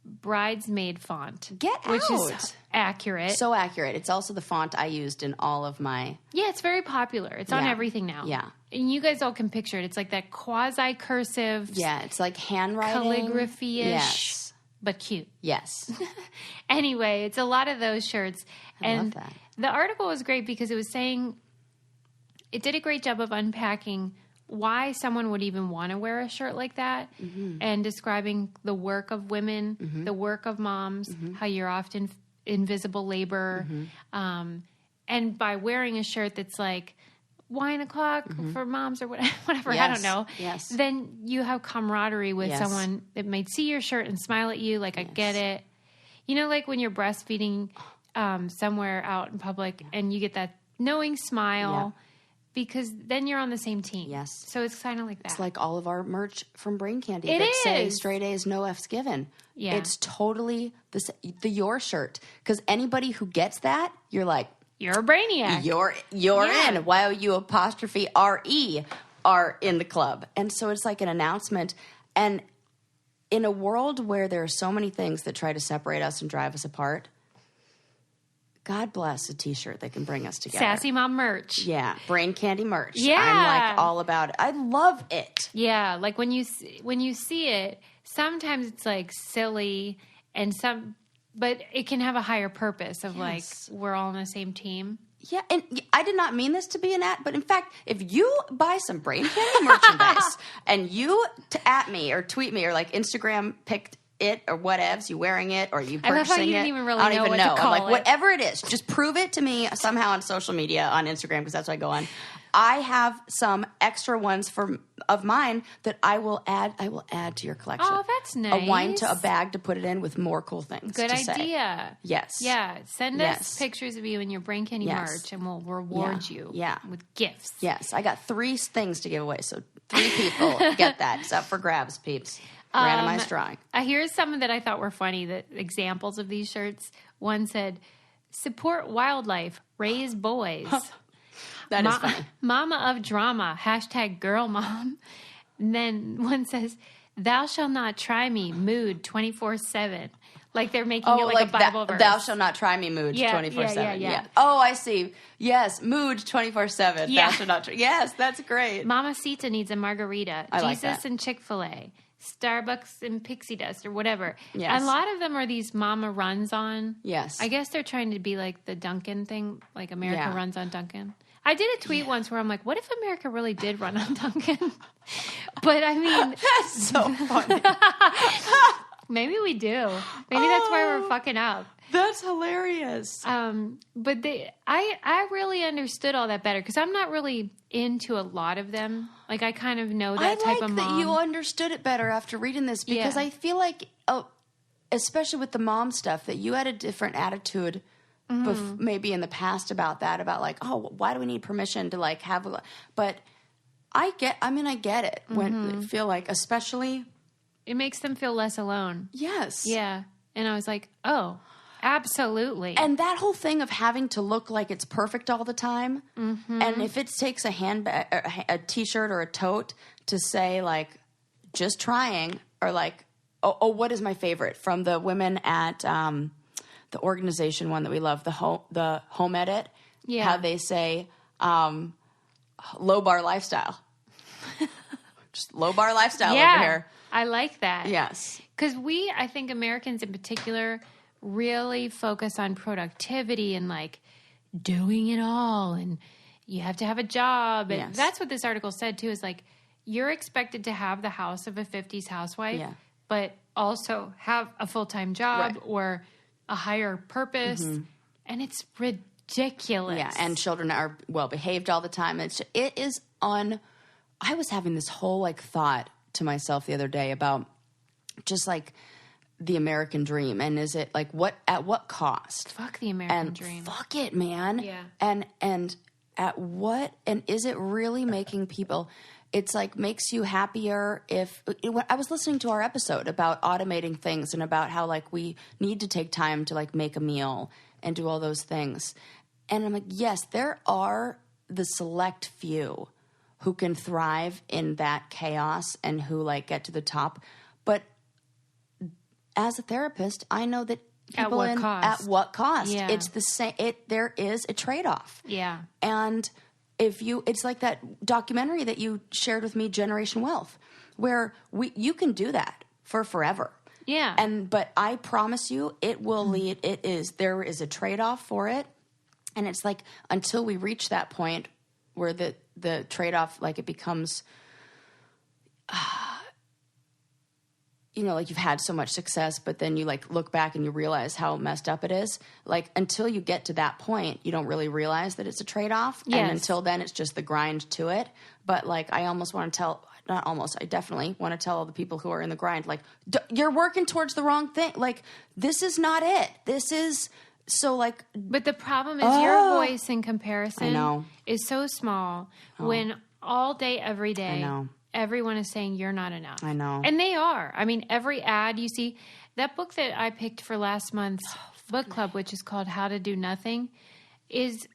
[SPEAKER 1] bridesmaid font. Which is accurate.
[SPEAKER 2] So accurate. It's also the font I used in all of my...
[SPEAKER 1] Yeah, it's very popular. It's on everything now.
[SPEAKER 2] Yeah.
[SPEAKER 1] And you guys all can picture it. It's like that quasi-cursive...
[SPEAKER 2] Yeah, it's like handwriting.
[SPEAKER 1] Calligraphy-ish.
[SPEAKER 2] Yes.
[SPEAKER 1] But cute.
[SPEAKER 2] Yes.
[SPEAKER 1] Anyway, it's a lot of those shirts.
[SPEAKER 2] I love that.
[SPEAKER 1] The article was great because it was saying... It did a great job of unpacking why someone would even want to wear a shirt like that and describing the work of women, the work of moms, how you're often invisible labor. And by wearing a shirt that's like wine o'clock for moms or whatever, I don't know, then you have camaraderie with someone that might see your shirt and smile at you like, I get it. Like when you're breastfeeding somewhere out in public and you get that knowing smile. because then you're on the same team.
[SPEAKER 2] Yes.
[SPEAKER 1] So it's kind of like that.
[SPEAKER 2] It's like all of our merch from Brain Candy
[SPEAKER 1] It
[SPEAKER 2] that
[SPEAKER 1] is.
[SPEAKER 2] say straight A's, no F's given.
[SPEAKER 1] Yeah.
[SPEAKER 2] It's totally the your shirt. Because anybody who gets that, you're like,
[SPEAKER 1] you're a brainiac.
[SPEAKER 2] You're in. YOU_RE are in the club. And so it's like an announcement. And in a world where there are so many things that try to separate us and drive us apart, God bless a T-shirt that can bring us together.
[SPEAKER 1] Sassy Mom merch.
[SPEAKER 2] Yeah, Brain Candy merch.
[SPEAKER 1] Yeah.
[SPEAKER 2] I'm like all about it. I love it.
[SPEAKER 1] Yeah, like when you see it, sometimes it's like silly but it can have a higher purpose of like we're all on the same team.
[SPEAKER 2] Yeah, and I did not mean this to be an ad, but in fact, if you buy some Brain Candy merchandise and you at me or tweet me or like Instagram picked it or whatevs, you wearing it or you purchasing it. I love how you
[SPEAKER 1] didn't even really
[SPEAKER 2] I don't
[SPEAKER 1] know
[SPEAKER 2] even
[SPEAKER 1] what
[SPEAKER 2] know.
[SPEAKER 1] to call
[SPEAKER 2] I'm like,
[SPEAKER 1] it.
[SPEAKER 2] whatever it is, just prove it to me somehow on social media, on Instagram, because that's what I go on. I have some extra ones of mine that I will add to your collection.
[SPEAKER 1] Oh, that's nice.
[SPEAKER 2] A wine to a bag to put it in with more cool things.
[SPEAKER 1] Good
[SPEAKER 2] to
[SPEAKER 1] idea.
[SPEAKER 2] Say. Yes.
[SPEAKER 1] Yeah. Send us pictures of you in your Brain Candy merch, and we'll reward you. With gifts.
[SPEAKER 2] Yes, I got 3 things to give away, so 3 people get that. It's up for grabs, peeps. Randomized drawing.
[SPEAKER 1] Here's some that I thought were funny. The examples of these shirts. One said, "Support wildlife, raise boys."
[SPEAKER 2] That is funny.
[SPEAKER 1] Mama of drama, #girl mom. And then one says, "Thou shall not try me, mood 24/7." Like they're making it like a Bible verse.
[SPEAKER 2] Thou shall not try me, mood 24/7. Yeah. Oh, I see. Yes, mood 24/7.
[SPEAKER 1] Yeah.
[SPEAKER 2] Thou shall not try. Yes, that's great.
[SPEAKER 1] Mamacita needs a margarita.
[SPEAKER 2] I like
[SPEAKER 1] Jesus
[SPEAKER 2] that.
[SPEAKER 1] and Chick-fil-A. Starbucks and Pixie Dust or whatever.
[SPEAKER 2] Yes.
[SPEAKER 1] And a lot of them are these mama runs on.
[SPEAKER 2] Yes.
[SPEAKER 1] I guess they're trying to be like the Dunkin' thing, like America runs on Dunkin'. I did a tweet once where I'm like, what if America really did run on Dunkin'? But I mean...
[SPEAKER 2] That's so funny.
[SPEAKER 1] Maybe we do. Maybe that's why we're fucking up.
[SPEAKER 2] That's hilarious.
[SPEAKER 1] But I really understood all that better because I'm not really into a lot of them. Like I kind of know that type of mom.
[SPEAKER 2] I like that you understood it better after reading this because I feel like, especially with the mom stuff, that you had a different attitude maybe in the past about that, about like, oh, why do we need permission to like have a... But I get it when I feel like, especially...
[SPEAKER 1] It makes them feel less alone.
[SPEAKER 2] Yes.
[SPEAKER 1] Yeah. And I was like, oh, absolutely.
[SPEAKER 2] And that whole thing of having to look like it's perfect all the time, and if it takes a handbag, a T-shirt or a tote to say like, just trying, or like, oh, what is my favorite from the women at the organization one that we love, the Home Edit? Yeah. How they say low bar lifestyle. Just low bar lifestyle over here.
[SPEAKER 1] I like that.
[SPEAKER 2] Yes.
[SPEAKER 1] Because I think Americans in particular, really focus on productivity and like doing it all. And you have to have a job. And that's what this article said too, is like, you're expected to have the house of a 50s housewife, but also have a full-time job or a higher purpose. And it's ridiculous.
[SPEAKER 2] Yeah. And children are well behaved all the time. I was having this whole like thought to myself the other day about just like the American dream, and is it like at what cost?
[SPEAKER 1] Fuck the American dream.
[SPEAKER 2] Fuck it, man.
[SPEAKER 1] Yeah.
[SPEAKER 2] And at what, and is it really making people, it's like makes you happier I was listening to our episode about automating things and about how like we need to take time to like make a meal and do all those things. And I'm like, yes, there are the select few who can thrive in that chaos and who like get to the top. But as a therapist, I know that people at what cost?
[SPEAKER 1] Yeah.
[SPEAKER 2] It's the same. There is a trade-off.
[SPEAKER 1] Yeah.
[SPEAKER 2] And it's like that documentary that you shared with me, Generation Wealth, where you can do that for forever.
[SPEAKER 1] Yeah.
[SPEAKER 2] But I promise you, it will lead. There is a trade-off for it. And it's like, until we reach that point where the trade-off, like it becomes, like you've had so much success, but then you like look back and you realize how messed up it is. Like until you get to that point, you don't really realize that it's a trade-off. Yes. And until then, it's just the grind to it. But like, I definitely want to tell all the people who are in the grind, like, you're working towards the wrong thing. Like, this is not it. This is So like,
[SPEAKER 1] but the problem is your voice in comparison is so small when all day, every day, everyone is saying you're not enough.
[SPEAKER 2] I know.
[SPEAKER 1] And they are. I mean, every ad you see, that book that I picked for last month's book club, which is called How to Do Nothing, is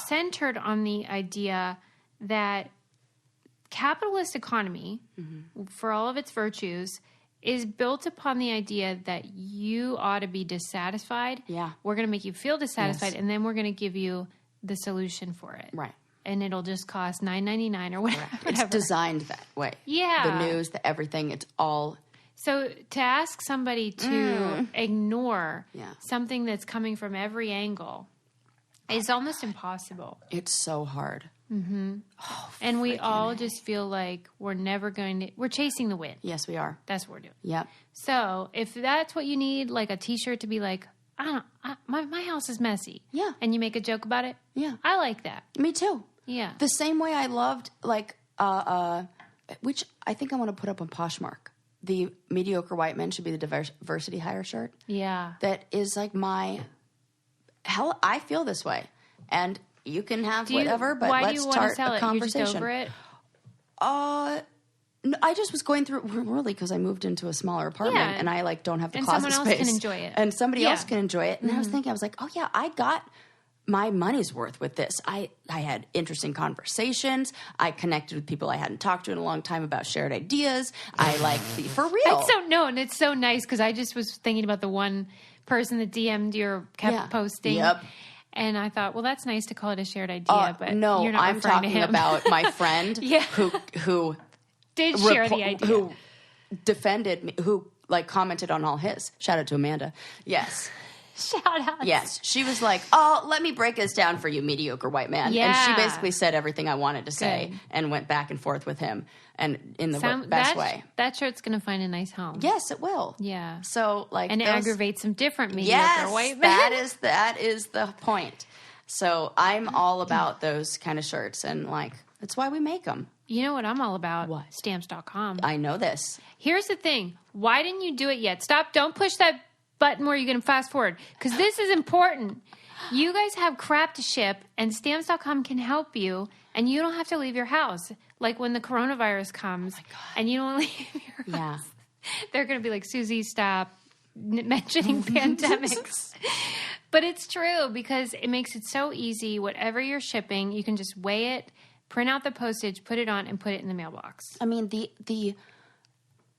[SPEAKER 1] centered on the idea that capitalist economy, for all of its virtues, is built upon the idea that you ought to be dissatisfied.
[SPEAKER 2] Yeah.
[SPEAKER 1] We're going to make you feel dissatisfied, and then we're going to give you the solution for it.
[SPEAKER 2] Right.
[SPEAKER 1] And it'll just cost $9.99 or whatever.
[SPEAKER 2] It's designed that way.
[SPEAKER 1] Yeah.
[SPEAKER 2] The news, the everything, it's all...
[SPEAKER 1] So to ask somebody to ignore something that's coming from every angle is almost impossible.
[SPEAKER 2] It's so hard.
[SPEAKER 1] Mm-hmm. Oh, and we all just feel like we're never going to... We're chasing the wind.
[SPEAKER 2] Yes, we are.
[SPEAKER 1] That's what we're doing.
[SPEAKER 2] Yep.
[SPEAKER 1] So if that's what you need, like a T-shirt to be like, my house is messy.
[SPEAKER 2] Yeah.
[SPEAKER 1] And you make a joke about it.
[SPEAKER 2] Yeah.
[SPEAKER 1] I like that.
[SPEAKER 2] Me too.
[SPEAKER 1] Yeah.
[SPEAKER 2] The same way I loved, like, which I think I want to put up on Poshmark. The mediocre white men should be the diversity hire shirt.
[SPEAKER 1] Yeah.
[SPEAKER 2] That is like hell, I feel this way. And you can have whatever, but let's start a conversation.
[SPEAKER 1] You're just over it?
[SPEAKER 2] No, I just was going through, really, because I moved into a smaller apartment and I like don't have the closet space.
[SPEAKER 1] And someone else can enjoy it.
[SPEAKER 2] And somebody else can enjoy it. And I was thinking, I was like, oh yeah, I got my money's worth with this. I had interesting conversations. I connected with people I hadn't talked to in a long time about shared ideas. I like for real.
[SPEAKER 1] And it's so nice because I just was thinking about the one person that DM'd you or kept posting.
[SPEAKER 2] Yep.
[SPEAKER 1] And I thought, well, that's nice to call it a shared idea, but
[SPEAKER 2] no,
[SPEAKER 1] you're not
[SPEAKER 2] I'm
[SPEAKER 1] referring
[SPEAKER 2] talking
[SPEAKER 1] to him.
[SPEAKER 2] about my friend who
[SPEAKER 1] did share the idea,
[SPEAKER 2] who defended me, who like commented on all his. Shout out to Amanda. Yes.
[SPEAKER 1] Shout out.
[SPEAKER 2] Yes. She was like, oh, let me break this down for you, mediocre white man.
[SPEAKER 1] Yeah.
[SPEAKER 2] And she basically said everything I wanted to say and went back and forth with him and in the best way.
[SPEAKER 1] That shirt's going to find a nice home.
[SPEAKER 2] Yes, it will.
[SPEAKER 1] Yeah.
[SPEAKER 2] So like,
[SPEAKER 1] and aggravate some different mediocre white men.
[SPEAKER 2] that is the point. So I'm all about those kind of shirts and like, that's why we make them.
[SPEAKER 1] You know what I'm all about?
[SPEAKER 2] What?
[SPEAKER 1] Stamps.com.
[SPEAKER 2] I know this.
[SPEAKER 1] Here's the thing. Why didn't you do it yet? Stop. Don't push that button where you're going to fast forward because this is important. You guys have crap to ship and Stamps.com can help you and you don't have to leave your house. Like when the coronavirus comes and you don't leave your house. They're going to be like, Susie, stop mentioning pandemics. But it's true because it makes it so easy. Whatever you're shipping, you can just weigh it, print out the postage, put it on, and put it in the mailbox.
[SPEAKER 2] I mean,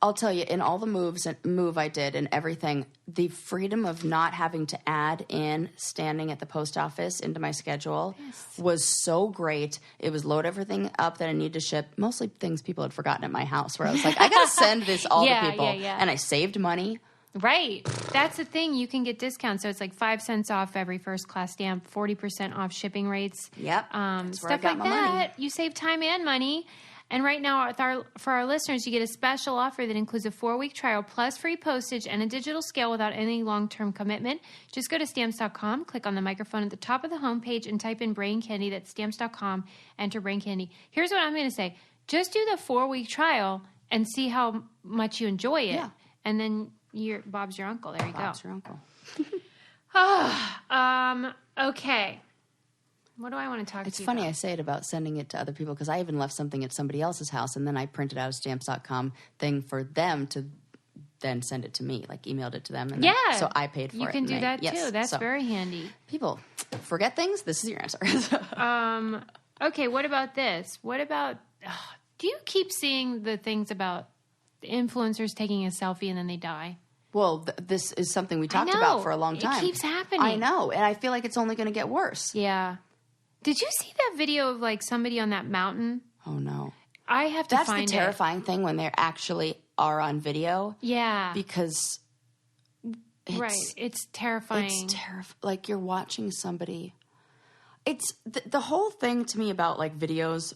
[SPEAKER 2] I'll tell you, in all the move I did and everything, the freedom of not having to add in standing at the post office into my schedule was so great. It was load everything up that I need to ship, mostly things people had forgotten at my house, where I was like, I got to send this all to people. And I saved money.
[SPEAKER 1] Right. That's the thing. You can get discounts. So it's like 5 cents off every first class stamp, 40% off shipping rates.
[SPEAKER 2] Yep. That's where
[SPEAKER 1] stuff
[SPEAKER 2] I got
[SPEAKER 1] like
[SPEAKER 2] my
[SPEAKER 1] that.
[SPEAKER 2] money.
[SPEAKER 1] You save time and money. And right now, for our listeners, you get a special offer that includes a 4-week trial plus free postage and a digital scale without any long-term commitment. Just go to Stamps.com, click on the microphone at the top of the homepage, and type in Brain Candy. That's Stamps.com. Enter Brain Candy. Here's what I'm going to say. Just do the 4-week trial and see how much you enjoy it.
[SPEAKER 2] Yeah.
[SPEAKER 1] And then Bob's your uncle. There you
[SPEAKER 2] Bob's your uncle.
[SPEAKER 1] Okay. What do I want to talk to you about?
[SPEAKER 2] It's funny I say it about sending it to other people because I even left something at somebody else's house and then I printed out a Stamps.com thing for them to then send it to me, like emailed it to them. And so I paid for it.
[SPEAKER 1] You can do that too. That's very handy.
[SPEAKER 2] People forget things. This is your answer.
[SPEAKER 1] Okay, what about this? What about, do you keep seeing the things about influencers taking a selfie and then they die?
[SPEAKER 2] Well, this is something we talked about for a long time.
[SPEAKER 1] It keeps happening.
[SPEAKER 2] I know. And I feel like it's only going to get worse.
[SPEAKER 1] Yeah. Did you see that video of like somebody on that mountain?
[SPEAKER 2] Oh, no.
[SPEAKER 1] I have to find it.
[SPEAKER 2] That's the terrifying thing when they actually are on video.
[SPEAKER 1] Yeah.
[SPEAKER 2] Because
[SPEAKER 1] it's terrifying.
[SPEAKER 2] It's like you're watching somebody. It's the whole thing to me about like videos,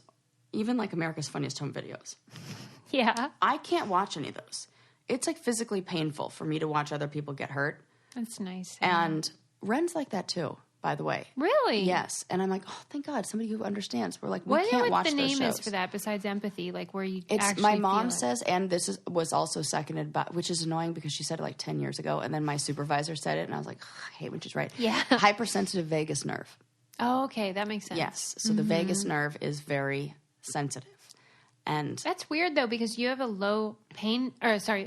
[SPEAKER 2] even like America's Funniest Home Videos.
[SPEAKER 1] Yeah.
[SPEAKER 2] I can't watch any of those. It's like physically painful for me to watch other people get hurt.
[SPEAKER 1] That's nice.
[SPEAKER 2] And Ren's like that too. by the way.
[SPEAKER 1] Really?
[SPEAKER 2] Yes. And I'm like, oh, thank God, somebody who understands. We're like, we can't watch those shows.
[SPEAKER 1] What the name is for that besides empathy? Like where you actually
[SPEAKER 2] my mom
[SPEAKER 1] feel
[SPEAKER 2] says, and this was also seconded by, which is annoying because she said it like 10 years ago. And then my supervisor said it. And I was like, I hate when she's right.
[SPEAKER 1] Yeah.
[SPEAKER 2] Hypersensitive vagus nerve.
[SPEAKER 1] Oh, okay. That makes sense.
[SPEAKER 2] Yes. So the vagus nerve is very sensitive. And
[SPEAKER 1] that's weird though, because you have a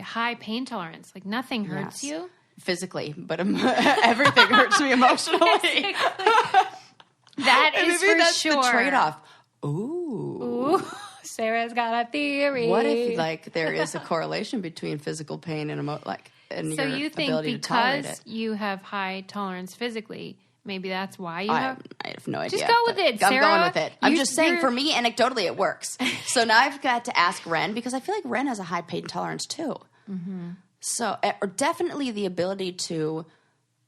[SPEAKER 1] high pain tolerance. Like nothing hurts you.
[SPEAKER 2] Physically, but everything hurts me emotionally.
[SPEAKER 1] That is
[SPEAKER 2] maybe
[SPEAKER 1] for
[SPEAKER 2] that's
[SPEAKER 1] sure.
[SPEAKER 2] The trade-off. Ooh.
[SPEAKER 1] Sarah's got a theory.
[SPEAKER 2] What if like there is a correlation between physical pain and and
[SPEAKER 1] so
[SPEAKER 2] your
[SPEAKER 1] you think
[SPEAKER 2] ability to tolerate it?
[SPEAKER 1] Because you have high tolerance physically, maybe that's why you
[SPEAKER 2] I have no idea.
[SPEAKER 1] Just go with it, Sarah.
[SPEAKER 2] I'm going with it. I'm just saying, for me, anecdotally, it works. So now I've got to ask Ren, because I feel like Ren has a high pain tolerance too. Mm-hmm. So, or definitely the ability to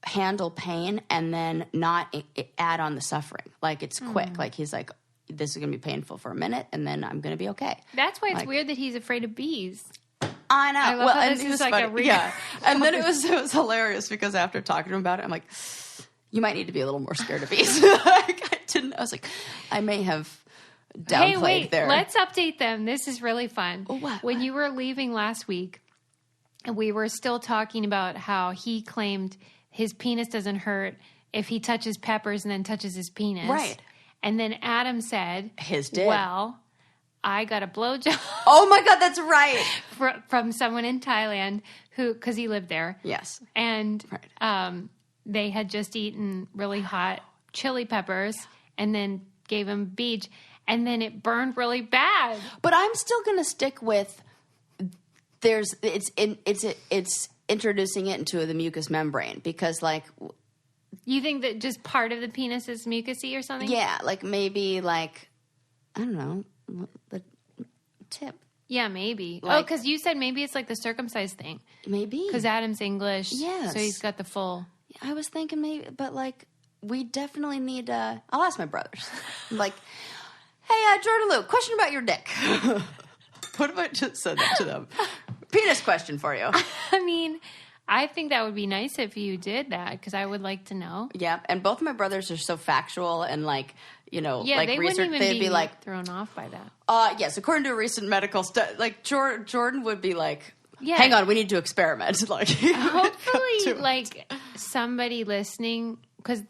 [SPEAKER 2] handle pain and then not add on the suffering. Like it's quick. Like he's like, this is going to be painful for a minute, and then I'm going to be okay.
[SPEAKER 1] That's why it's weird that he's afraid of bees.
[SPEAKER 2] I know.
[SPEAKER 1] I love how this is like a
[SPEAKER 2] and then it was hilarious because after talking to him about it, I'm like, you might need to be a little more scared of bees. I was like, I may have downplayed there.
[SPEAKER 1] Let's update them. This is really fun.
[SPEAKER 2] What?
[SPEAKER 1] When you were leaving last week, we were still talking about how he claimed his penis doesn't hurt if he touches peppers and then touches his penis.
[SPEAKER 2] Right.
[SPEAKER 1] And then Adam said,
[SPEAKER 2] his did.
[SPEAKER 1] Well, I got a blowjob.
[SPEAKER 2] Oh my God, that's right.
[SPEAKER 1] From someone in Thailand because he lived there.
[SPEAKER 2] Yes.
[SPEAKER 1] And they had just eaten really hot chili peppers and then gave him beach, and then it burned really bad.
[SPEAKER 2] But I'm still going to stick with it's introducing it into the mucous membrane, because like,
[SPEAKER 1] you think that just part of the penis is mucousy or something?
[SPEAKER 2] Yeah, like maybe like, I don't know, the tip.
[SPEAKER 1] Yeah, maybe.
[SPEAKER 2] Like,
[SPEAKER 1] because you said maybe it's like the circumcised thing.
[SPEAKER 2] Maybe.
[SPEAKER 1] Because Adam's English.
[SPEAKER 2] Yes.
[SPEAKER 1] So he's got the full.
[SPEAKER 2] I was thinking maybe, but like, we definitely need I'll ask my brothers. I'm like, hey, Jordan Luke, question about your dick. What if I just said that to them? Penis question for you.
[SPEAKER 1] I mean, I think that would be nice if you did that, because I would like to know.
[SPEAKER 2] Yeah, and both of my brothers are so factual and like, you know, like
[SPEAKER 1] they
[SPEAKER 2] research.
[SPEAKER 1] Wouldn't even
[SPEAKER 2] they'd be like
[SPEAKER 1] thrown off by that.
[SPEAKER 2] Yes, according to a recent medical study, like Jordan would be like,
[SPEAKER 1] yeah.
[SPEAKER 2] Hang on, we need to experiment. Like,
[SPEAKER 1] hopefully, like somebody listening, because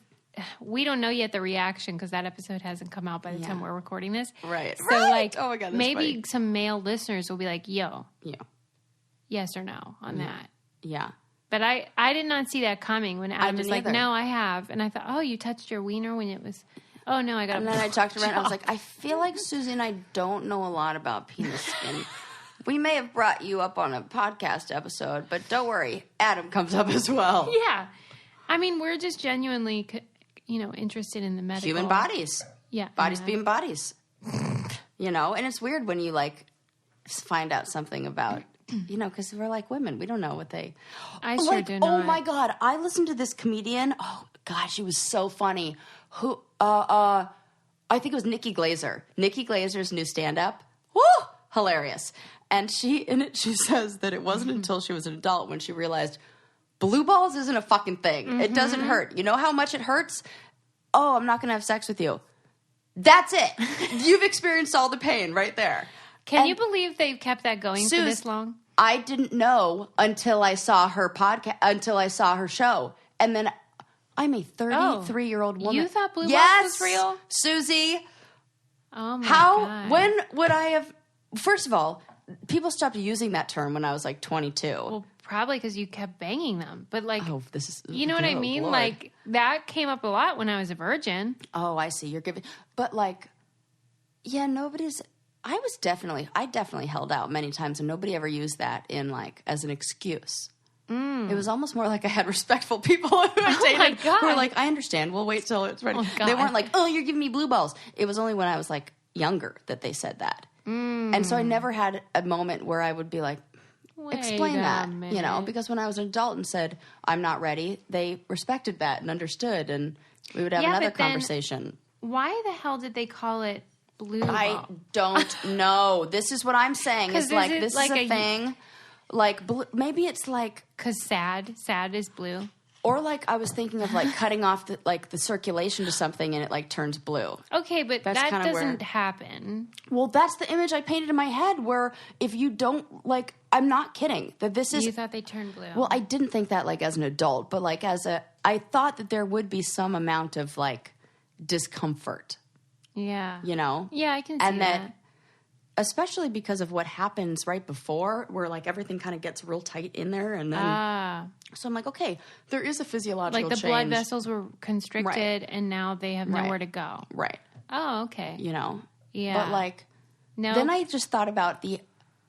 [SPEAKER 1] we don't know yet the reaction, because that episode hasn't come out by the time we're recording this.
[SPEAKER 2] Right.
[SPEAKER 1] So like,
[SPEAKER 2] oh my God, that's
[SPEAKER 1] maybe
[SPEAKER 2] funny.
[SPEAKER 1] some male listeners will be like, "Yo,
[SPEAKER 2] yeah,
[SPEAKER 1] yes or no on that."
[SPEAKER 2] Yeah.
[SPEAKER 1] But I did not see that coming when Adam was like,
[SPEAKER 2] either.
[SPEAKER 1] "No, I have," and I thought, "Oh, you touched your wiener when it was." Oh no, I got.
[SPEAKER 2] And then I talked to Ren. I was like, I feel like Susie and I don't know a lot about penis skin. We may have brought you up on a podcast episode, but don't worry, Adam comes up as well.
[SPEAKER 1] Yeah, I mean, we're just genuinely, interested in the medical
[SPEAKER 2] Human bodies.
[SPEAKER 1] Yeah,
[SPEAKER 2] bodies being bodies. And it's weird when you like find out something about. Because we're like women. We don't know what they...
[SPEAKER 1] I sure do not.
[SPEAKER 2] Oh, my God. I listened to this comedian. Oh, God, she was so funny. Who... I think it was Nikki Glazer. Nikki Glazer's new stand-up. Woo! Hilarious. And she says that it wasn't until she was an adult when she realized blue balls isn't a fucking thing. Mm-hmm. It doesn't hurt. You know how much it hurts? Oh, I'm not going to have sex with you. That's it. You've experienced all the pain right there.
[SPEAKER 1] Can you believe they've kept that going for this long?
[SPEAKER 2] I didn't know until I saw her podcast, until I saw her show. And then I'm a 33-year-old woman.
[SPEAKER 1] You thought blue balls was real?
[SPEAKER 2] Susie.
[SPEAKER 1] Oh, my God.
[SPEAKER 2] When would I have... First of all, people stopped using that term when I was like 22.
[SPEAKER 1] Well, probably because you kept banging them. But like...
[SPEAKER 2] Oh, this is...
[SPEAKER 1] You know what I mean?
[SPEAKER 2] Lord.
[SPEAKER 1] Like, that came up a lot when I was a virgin.
[SPEAKER 2] Oh, I see. You're giving... But like... Yeah, nobody's... I definitely held out many times, and nobody ever used that in like as an excuse. It was almost more like I had respectful people who I dated who were like, I understand. We'll wait till it's ready.
[SPEAKER 1] Oh,
[SPEAKER 2] they weren't like, oh, you're giving me blue balls. It was only when I was like younger that they said that. And so I never had a moment where I would be like, explain that, because when I was an adult and said, I'm not ready, they respected that and understood, and we would have another conversation.
[SPEAKER 1] Why the hell did they call it blue ball?
[SPEAKER 2] I don't know. This is what I'm saying. Is like this is a thing. Like maybe it's like
[SPEAKER 1] because sad is blue.
[SPEAKER 2] Or like I was thinking of like cutting off the circulation to something and it like turns blue.
[SPEAKER 1] Okay, but that doesn't happen.
[SPEAKER 2] Well, that's the image I painted in my head where if you don't like, I'm not kidding that this is.
[SPEAKER 1] You thought they turned blue.
[SPEAKER 2] Well, I didn't think that like as an adult, but like I thought that there would be some amount of like discomfort.
[SPEAKER 1] Yeah.
[SPEAKER 2] You know?
[SPEAKER 1] Yeah, I can see
[SPEAKER 2] and that. Especially because of what happens right before, where like everything kind of gets real tight in there, and then so I'm like, okay, there is a physiological
[SPEAKER 1] like the
[SPEAKER 2] change.
[SPEAKER 1] blood vessels were constricted, and now they have nowhere to go.
[SPEAKER 2] Right.
[SPEAKER 1] Oh, okay.
[SPEAKER 2] You know.
[SPEAKER 1] Yeah.
[SPEAKER 2] But like, then I just thought about the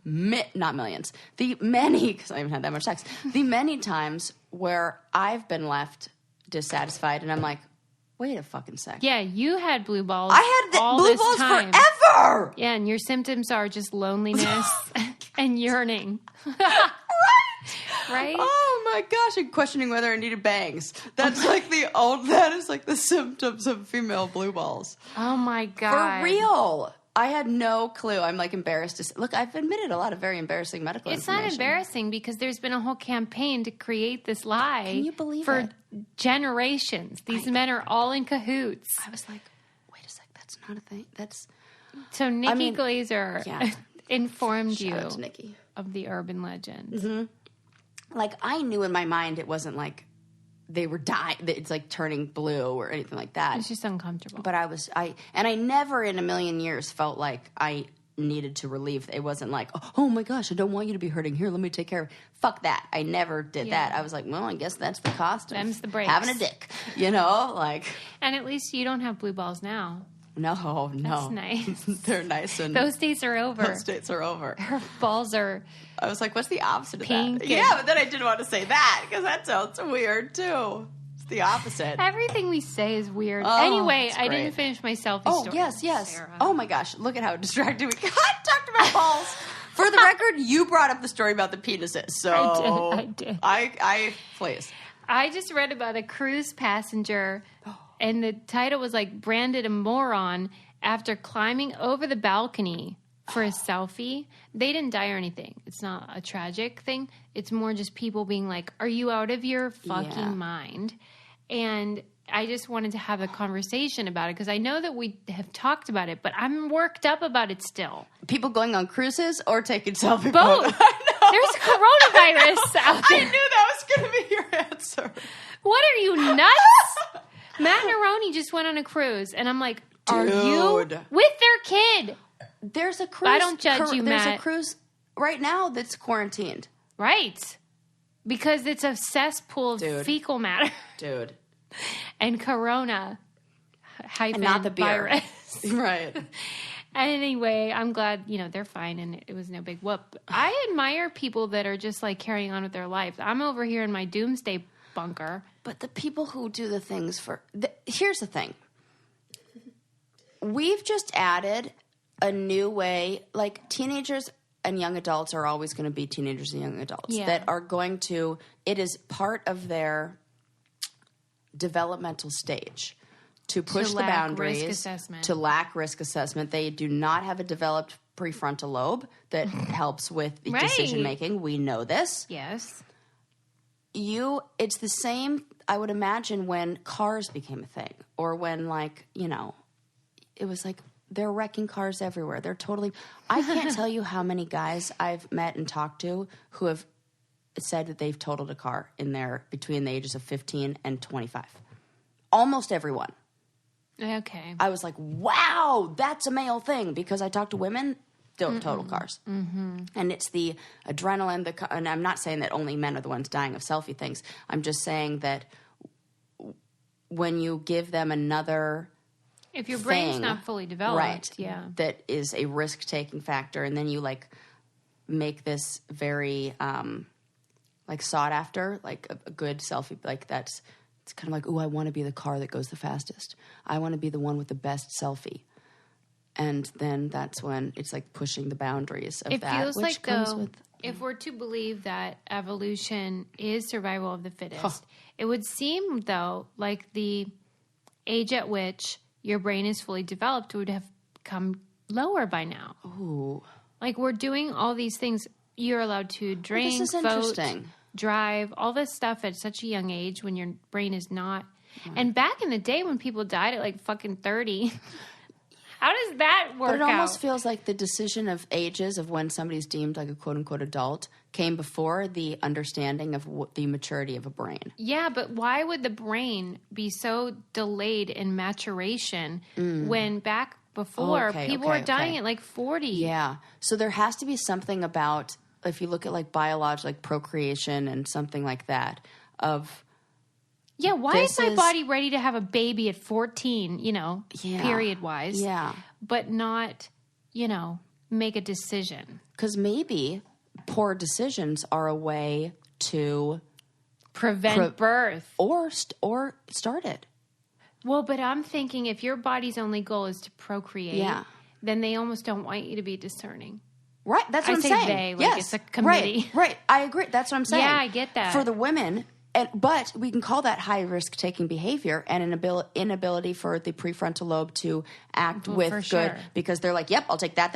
[SPEAKER 2] not millions, the many, because I haven't had that much sex, the many times where I've been left dissatisfied, and I'm like, wait a fucking sec.
[SPEAKER 1] Yeah, you had blue balls.
[SPEAKER 2] I had
[SPEAKER 1] all
[SPEAKER 2] blue
[SPEAKER 1] this
[SPEAKER 2] balls
[SPEAKER 1] time.
[SPEAKER 2] forever.
[SPEAKER 1] Yeah, and your symptoms are just loneliness and yearning. Right?
[SPEAKER 2] Oh my gosh, I'm questioning whether I needed bangs. That's like that is like the symptoms of female blue balls.
[SPEAKER 1] Oh my God.
[SPEAKER 2] For real. I had no clue. I'm like embarrassed to say. Look, I've admitted a lot of very embarrassing medical information.
[SPEAKER 1] It's not embarrassing because there's been a whole campaign to create this lie.
[SPEAKER 2] Can you believe
[SPEAKER 1] for
[SPEAKER 2] it?
[SPEAKER 1] Generations. These men are all in cahoots.
[SPEAKER 2] I was like, wait a sec, that's not a thing. That's
[SPEAKER 1] so Nikki Glazer informed
[SPEAKER 2] Shout
[SPEAKER 1] you
[SPEAKER 2] out to Nikki.
[SPEAKER 1] Of the urban legend.
[SPEAKER 2] Mm-hmm. Like I knew in my mind it wasn't like they were dying. It's like turning blue or anything like that.
[SPEAKER 1] It's just uncomfortable.
[SPEAKER 2] But I never in a million years felt like I needed to relieve. It wasn't like, oh my gosh, I don't want you to be hurting. Here, let me take care of it. Fuck that. I never did that. I was like, well, I guess that's the cost of having a dick, you know, like.
[SPEAKER 1] And at least you don't have blue balls now.
[SPEAKER 2] No.
[SPEAKER 1] That's nice.
[SPEAKER 2] They're nice. And
[SPEAKER 1] those days are over.
[SPEAKER 2] Her
[SPEAKER 1] balls are
[SPEAKER 2] I was like, what's the opposite
[SPEAKER 1] pink
[SPEAKER 2] of that? Yeah, but then I didn't want to say that because that sounds weird too. It's the opposite.
[SPEAKER 1] Everything we say is weird.
[SPEAKER 2] Oh,
[SPEAKER 1] anyway, I didn't finish my selfie story.
[SPEAKER 2] Oh, yes. Sarah. Oh my gosh, look at how distracted we got. Talked about balls. For the record, you brought up the story about the penises, so
[SPEAKER 1] I did.
[SPEAKER 2] I please.
[SPEAKER 1] I just read about a cruise passenger, and the title was like branded a moron after climbing over the balcony for a selfie. They didn't die or anything. It's not a tragic thing. It's more just people being like, are you out of your fucking mind? And I just wanted to have a conversation about it because I know that we have talked about it, but I'm worked up about it still.
[SPEAKER 2] People going on cruises or taking selfie
[SPEAKER 1] Both.
[SPEAKER 2] photos?
[SPEAKER 1] There's coronavirus out there.
[SPEAKER 2] I knew that was going to be your answer.
[SPEAKER 1] What are you, nuts? Matt and Aroni just went on a cruise, and I'm like, are you with their kid?
[SPEAKER 2] There's a cruise.
[SPEAKER 1] I don't judge you, Matt.
[SPEAKER 2] There's a cruise right now that's quarantined.
[SPEAKER 1] Right. Because it's a cesspool of fecal matter.
[SPEAKER 2] Dude.
[SPEAKER 1] And corona hyphen
[SPEAKER 2] and not the beer.
[SPEAKER 1] virus.
[SPEAKER 2] Right.
[SPEAKER 1] Anyway, I'm glad, they're fine and it was no big whoop. I admire people that are just like carrying on with their life. I'm over here in my doomsday bunker.
[SPEAKER 2] But the people who do the things here's the thing. We've just added a new way, like teenagers and young adults are always going to be teenagers and young adults that are going to, it is part of their developmental stage to push the boundaries, to lack risk assessment. They do not have a developed prefrontal lobe that helps with decision making. We know this.
[SPEAKER 1] Yes.
[SPEAKER 2] It's the same, I would imagine, when cars became a thing or when it was like they're wrecking cars everywhere. They're totally, I can't tell you how many guys I've met and talked to who have said that they've totaled a car between the ages of 15 and 25. Almost everyone.
[SPEAKER 1] Okay.
[SPEAKER 2] I was like, wow, that's a male thing because I talk to women, don't total cars. Mm-hmm. And it's the adrenaline, and I'm not saying that only men are the ones dying of selfie things. I'm just saying that when you give them another
[SPEAKER 1] if your brain's not fully developed,
[SPEAKER 2] that is a risk-taking factor, and then you make this very sought after, like a good selfie, like that's. It's kind of like, ooh, I want to be the car that goes the fastest. I want to be the one with the best selfie. And then that's when it's like pushing the boundaries of that.
[SPEAKER 1] It feels like, though, if we're to believe that evolution is survival of the fittest, it would seem, though, like the age at which your brain is fully developed would have come lower by now.
[SPEAKER 2] Ooh.
[SPEAKER 1] Like, we're doing all these things. You're allowed to drink,
[SPEAKER 2] this is
[SPEAKER 1] vote.
[SPEAKER 2] interesting.
[SPEAKER 1] drive, all this stuff at such a young age when your brain is not. And back in the day when people died at like fucking 30, how does that work out?
[SPEAKER 2] But it almost feels like the decision of ages of when somebody's deemed like a quote-unquote adult came before the understanding of the maturity of a brain.
[SPEAKER 1] Yeah, but why would the brain be so delayed in maturation when back before people were dying at like 40?
[SPEAKER 2] Yeah. So there has to be something about, if you look at like biology, like procreation and something like that, of...
[SPEAKER 1] Yeah, why is my body ready to have a baby at 14, period-wise?
[SPEAKER 2] Yeah.
[SPEAKER 1] But not, make a decision.
[SPEAKER 2] Because maybe poor decisions are a way to...
[SPEAKER 1] Prevent birth.
[SPEAKER 2] Or start it.
[SPEAKER 1] Well, but I'm thinking if your body's only goal is to procreate, then they almost don't want you to be discerning.
[SPEAKER 2] Right, that's what I'm saying.
[SPEAKER 1] They, like it's a committee.
[SPEAKER 2] Right, I agree. That's what I'm saying.
[SPEAKER 1] Yeah, I get that.
[SPEAKER 2] For the women... But we can call that high-risk taking behavior and an inability for the prefrontal lobe to act with good
[SPEAKER 1] sure.
[SPEAKER 2] because they're like, yep, I'll take that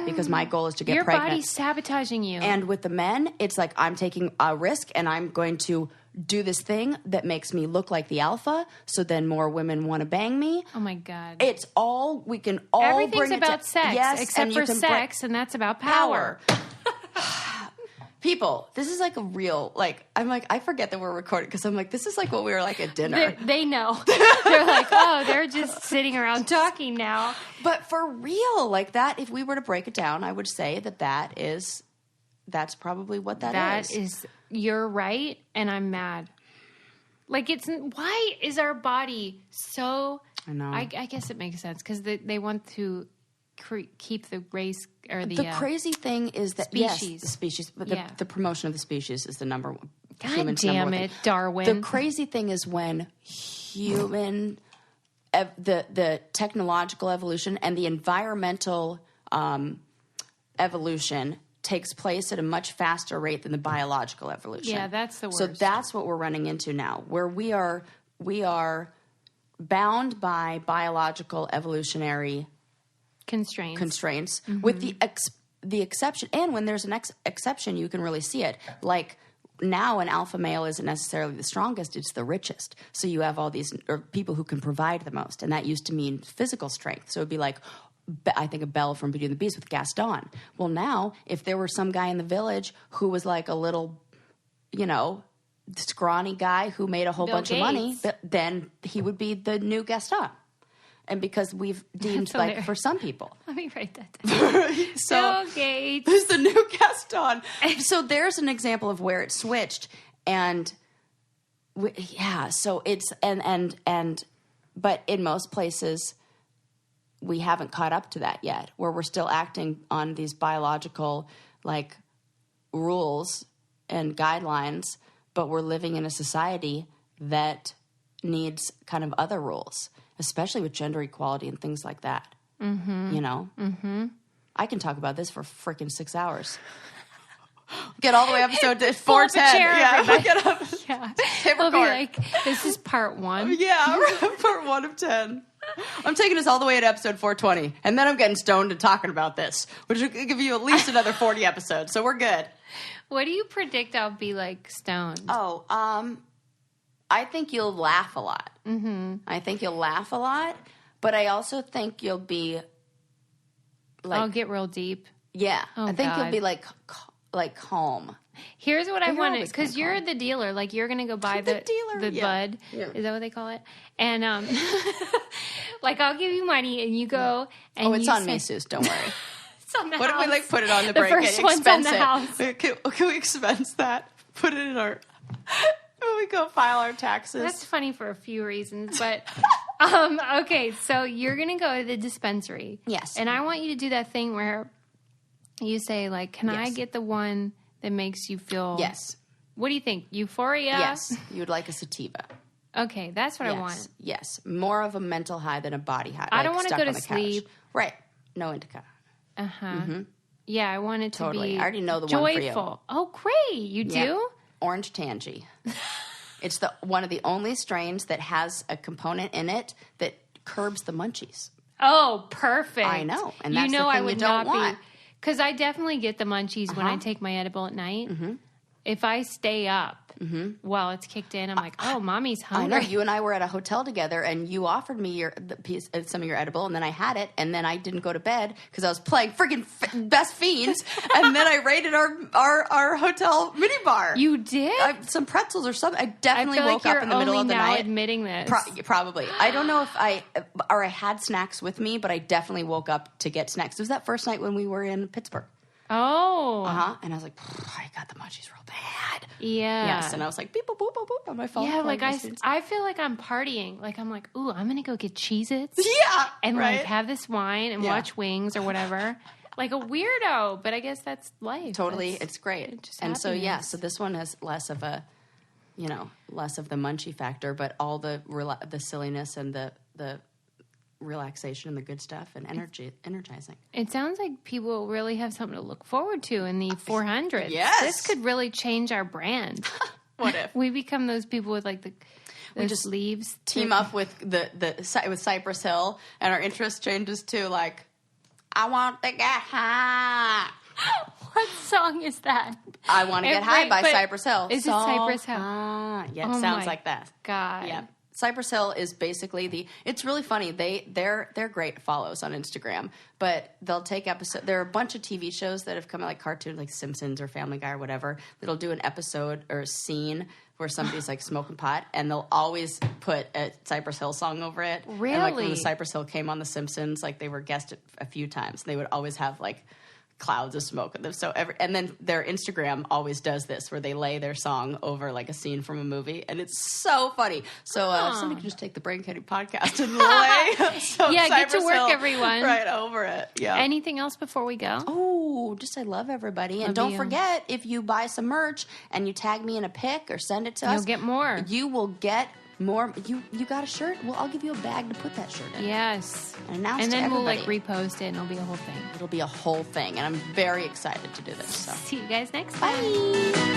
[SPEAKER 2] because my goal is to get pregnant.
[SPEAKER 1] Your body's sabotaging you.
[SPEAKER 2] And with the men, it's like I'm taking a risk and I'm going to do this thing that makes me look like the alpha so then more women want to bang me.
[SPEAKER 1] Oh, my God.
[SPEAKER 2] It's all, we can all
[SPEAKER 1] Everything's
[SPEAKER 2] bring
[SPEAKER 1] about sex,
[SPEAKER 2] yes,
[SPEAKER 1] except for sex, and that's about power.
[SPEAKER 2] People, this is like a real, like, I'm like, I forget that we're recording because I'm like, this is like what we were like at dinner.
[SPEAKER 1] They know. They're like, oh, they're just sitting around talking now.
[SPEAKER 2] But for real, like that, if we were to break it down, I would say that's probably what that is.
[SPEAKER 1] You're right, and I'm mad. Like, why is our body so...
[SPEAKER 2] I know.
[SPEAKER 1] I guess it makes sense because they want to... keep the race or the
[SPEAKER 2] crazy thing is that
[SPEAKER 1] species.
[SPEAKER 2] Yes, the species, but the promotion of the species is the number one.
[SPEAKER 1] God damn it, Darwin!
[SPEAKER 2] The crazy thing is when the technological evolution and the environmental evolution takes place at a much faster rate than the biological evolution.
[SPEAKER 1] Yeah, that's the worst.
[SPEAKER 2] So that's what we're running into now, where we are bound by biological evolutionary constraints with the exception, and when there's an exception, you can really see it. Like now, an alpha male isn't necessarily the strongest; it's the richest. So you have all these people who can provide the most, and that used to mean physical strength. So it'd be like, I think of Belle from Beauty and the Beast with Gaston. Well, now if there were some guy in the village who was like a little, scrawny guy who made a whole bunch of money, then he would be the new Gaston. And because we've deemed, like, for some people.
[SPEAKER 1] Let me write that down.
[SPEAKER 2] So,
[SPEAKER 1] Bill Gates.
[SPEAKER 2] There's the new Gaston. So there's an example of where it switched. And, so it's, but in most places, we haven't caught up to that yet, where we're still acting on these biological, like, rules and guidelines, but we're living in a society that needs kind of other rules. Especially with gender equality and things like that. Mm-hmm. Mm-hmm. I can talk about this for freaking 6 hours. Get all the way episode to 410.
[SPEAKER 1] Yeah,
[SPEAKER 2] we'll get up.
[SPEAKER 1] Yeah.
[SPEAKER 2] We'll
[SPEAKER 1] be like, this is part 1.
[SPEAKER 2] Yeah, part 1 of 10. I'm taking us all the way to episode 420, and then I'm getting stoned and talking about this, which will give you at least another 40 episodes, so we're good.
[SPEAKER 1] What do you predict I'll be like stoned?
[SPEAKER 2] Oh, I think you'll laugh a lot.
[SPEAKER 1] Mm-hmm.
[SPEAKER 2] I think you'll laugh a lot, but I also think you'll be like...
[SPEAKER 1] I'll get real deep.
[SPEAKER 2] Yeah.
[SPEAKER 1] Oh,
[SPEAKER 2] I think
[SPEAKER 1] God.
[SPEAKER 2] you'll be like calm.
[SPEAKER 1] Here's what I want to... Because you're the dealer. Like, you're going to go buy the bud.
[SPEAKER 2] Yeah.
[SPEAKER 1] Is that what they call it? And, like, I'll give you money, and you go... And
[SPEAKER 2] it's on me, Seuss. Don't worry.
[SPEAKER 1] It's on the
[SPEAKER 2] What
[SPEAKER 1] house.
[SPEAKER 2] if we, like, put it on the break?
[SPEAKER 1] The first one's on the house.
[SPEAKER 2] Can we expense that? Put it in our... When we go file our taxes.
[SPEAKER 1] That's funny for a few reasons, but okay, so you're going to go to the dispensary.
[SPEAKER 2] Yes.
[SPEAKER 1] And I want you to do that thing where you say, like, can I get the one that makes you feel...
[SPEAKER 2] Yes.
[SPEAKER 1] What do you think? Euphoria?
[SPEAKER 2] Yes. You would like a sativa.
[SPEAKER 1] Okay, that's what I want.
[SPEAKER 2] Yes. More of a mental high than a body high.
[SPEAKER 1] I don't want to go to sleep.
[SPEAKER 2] Right. No indica.
[SPEAKER 1] Uh-huh.
[SPEAKER 2] Mm-hmm.
[SPEAKER 1] Yeah, I want it to be
[SPEAKER 2] I already know the
[SPEAKER 1] joyful.
[SPEAKER 2] one for you.
[SPEAKER 1] Oh, great. You do?
[SPEAKER 2] Orange Tangy. It's one of the only strains that has a component in it that curbs the munchies.
[SPEAKER 1] Oh, perfect.
[SPEAKER 2] I know. And that's
[SPEAKER 1] the thing
[SPEAKER 2] I would
[SPEAKER 1] you
[SPEAKER 2] don't
[SPEAKER 1] not
[SPEAKER 2] want.
[SPEAKER 1] Because I definitely get the munchies when I take my edible at night.
[SPEAKER 2] Mm-hmm.
[SPEAKER 1] if I stay up while it's kicked in, I'm like, oh, mommy's hungry.
[SPEAKER 2] I know. You and I were at a hotel together, and you offered me some of your edible, and then I had it, and then I didn't go to bed because I was playing freaking Best Fiends, and then I raided our hotel minibar.
[SPEAKER 1] You did?
[SPEAKER 2] Some pretzels or something. I definitely woke up in the middle of the night.
[SPEAKER 1] Admitting this.
[SPEAKER 2] Probably. I don't know if I had snacks with me, but I definitely woke up to get snacks. It was that first night when we were in Pittsburgh.
[SPEAKER 1] Oh.
[SPEAKER 2] And I was like, I got the munchies real bad.
[SPEAKER 1] Yeah.
[SPEAKER 2] Yes, and I was like, beep, boop, boop, boop, boop on my phone.
[SPEAKER 1] Yeah, like I feel like I'm partying. Like I'm like, ooh, I'm going to go get Cheez-Its.
[SPEAKER 2] Yeah.
[SPEAKER 1] And like have this wine and watch Wings or whatever. Like a weirdo, but I guess that's life.
[SPEAKER 2] Totally. It's great. And
[SPEAKER 1] happiness.
[SPEAKER 2] so this one has less of the munchy factor, but all the silliness and the relaxation and the good stuff and energizing.
[SPEAKER 1] It sounds like people really have something to look forward to in the 400s.
[SPEAKER 2] Yes.
[SPEAKER 1] This could really change our brand.
[SPEAKER 2] What if
[SPEAKER 1] we become those people with like
[SPEAKER 2] we just
[SPEAKER 1] sleeves
[SPEAKER 2] team up with with Cypress Hill, and our interest changes to like, I want to get high.
[SPEAKER 1] What song is that?
[SPEAKER 2] I Want to Get High by Cypress Hill.
[SPEAKER 1] Is it Cypress Hill?
[SPEAKER 2] Yeah, it sounds like that.
[SPEAKER 1] God.
[SPEAKER 2] Yeah. Cypress Hill is basically it's really funny. They're great follows on Instagram, but they'll take episodes. There are a bunch of TV shows that have come out, like cartoons, like Simpsons or Family Guy or whatever, that'll do an episode or a scene where somebody's like smoking pot, and they'll always put a Cypress Hill song over it.
[SPEAKER 1] Really?
[SPEAKER 2] And like when the Cypress Hill came on The Simpsons, like they were guested a few times, and they would always have like clouds of smoke with them. So and then their Instagram always does this, where they lay their song over like a scene from a movie, and it's so funny. So somebody can just take the Brain Candy podcast and lay some
[SPEAKER 1] get to work,
[SPEAKER 2] Hill
[SPEAKER 1] everyone,
[SPEAKER 2] right over it. Yeah.
[SPEAKER 1] Anything else before we go?
[SPEAKER 2] Oh, just I love everybody, and don't forget, if you buy some merch and you tag me in a pic or send it to us,
[SPEAKER 1] you'll get more.
[SPEAKER 2] You will get more. You got a shirt? Well, I'll give you a bag to put that shirt in.
[SPEAKER 1] Yes.
[SPEAKER 2] And then
[SPEAKER 1] we'll like repost it, and it'll be a whole thing.
[SPEAKER 2] It'll be a whole thing, and I'm very excited to do this. So.
[SPEAKER 1] See you guys next
[SPEAKER 2] time. Bye.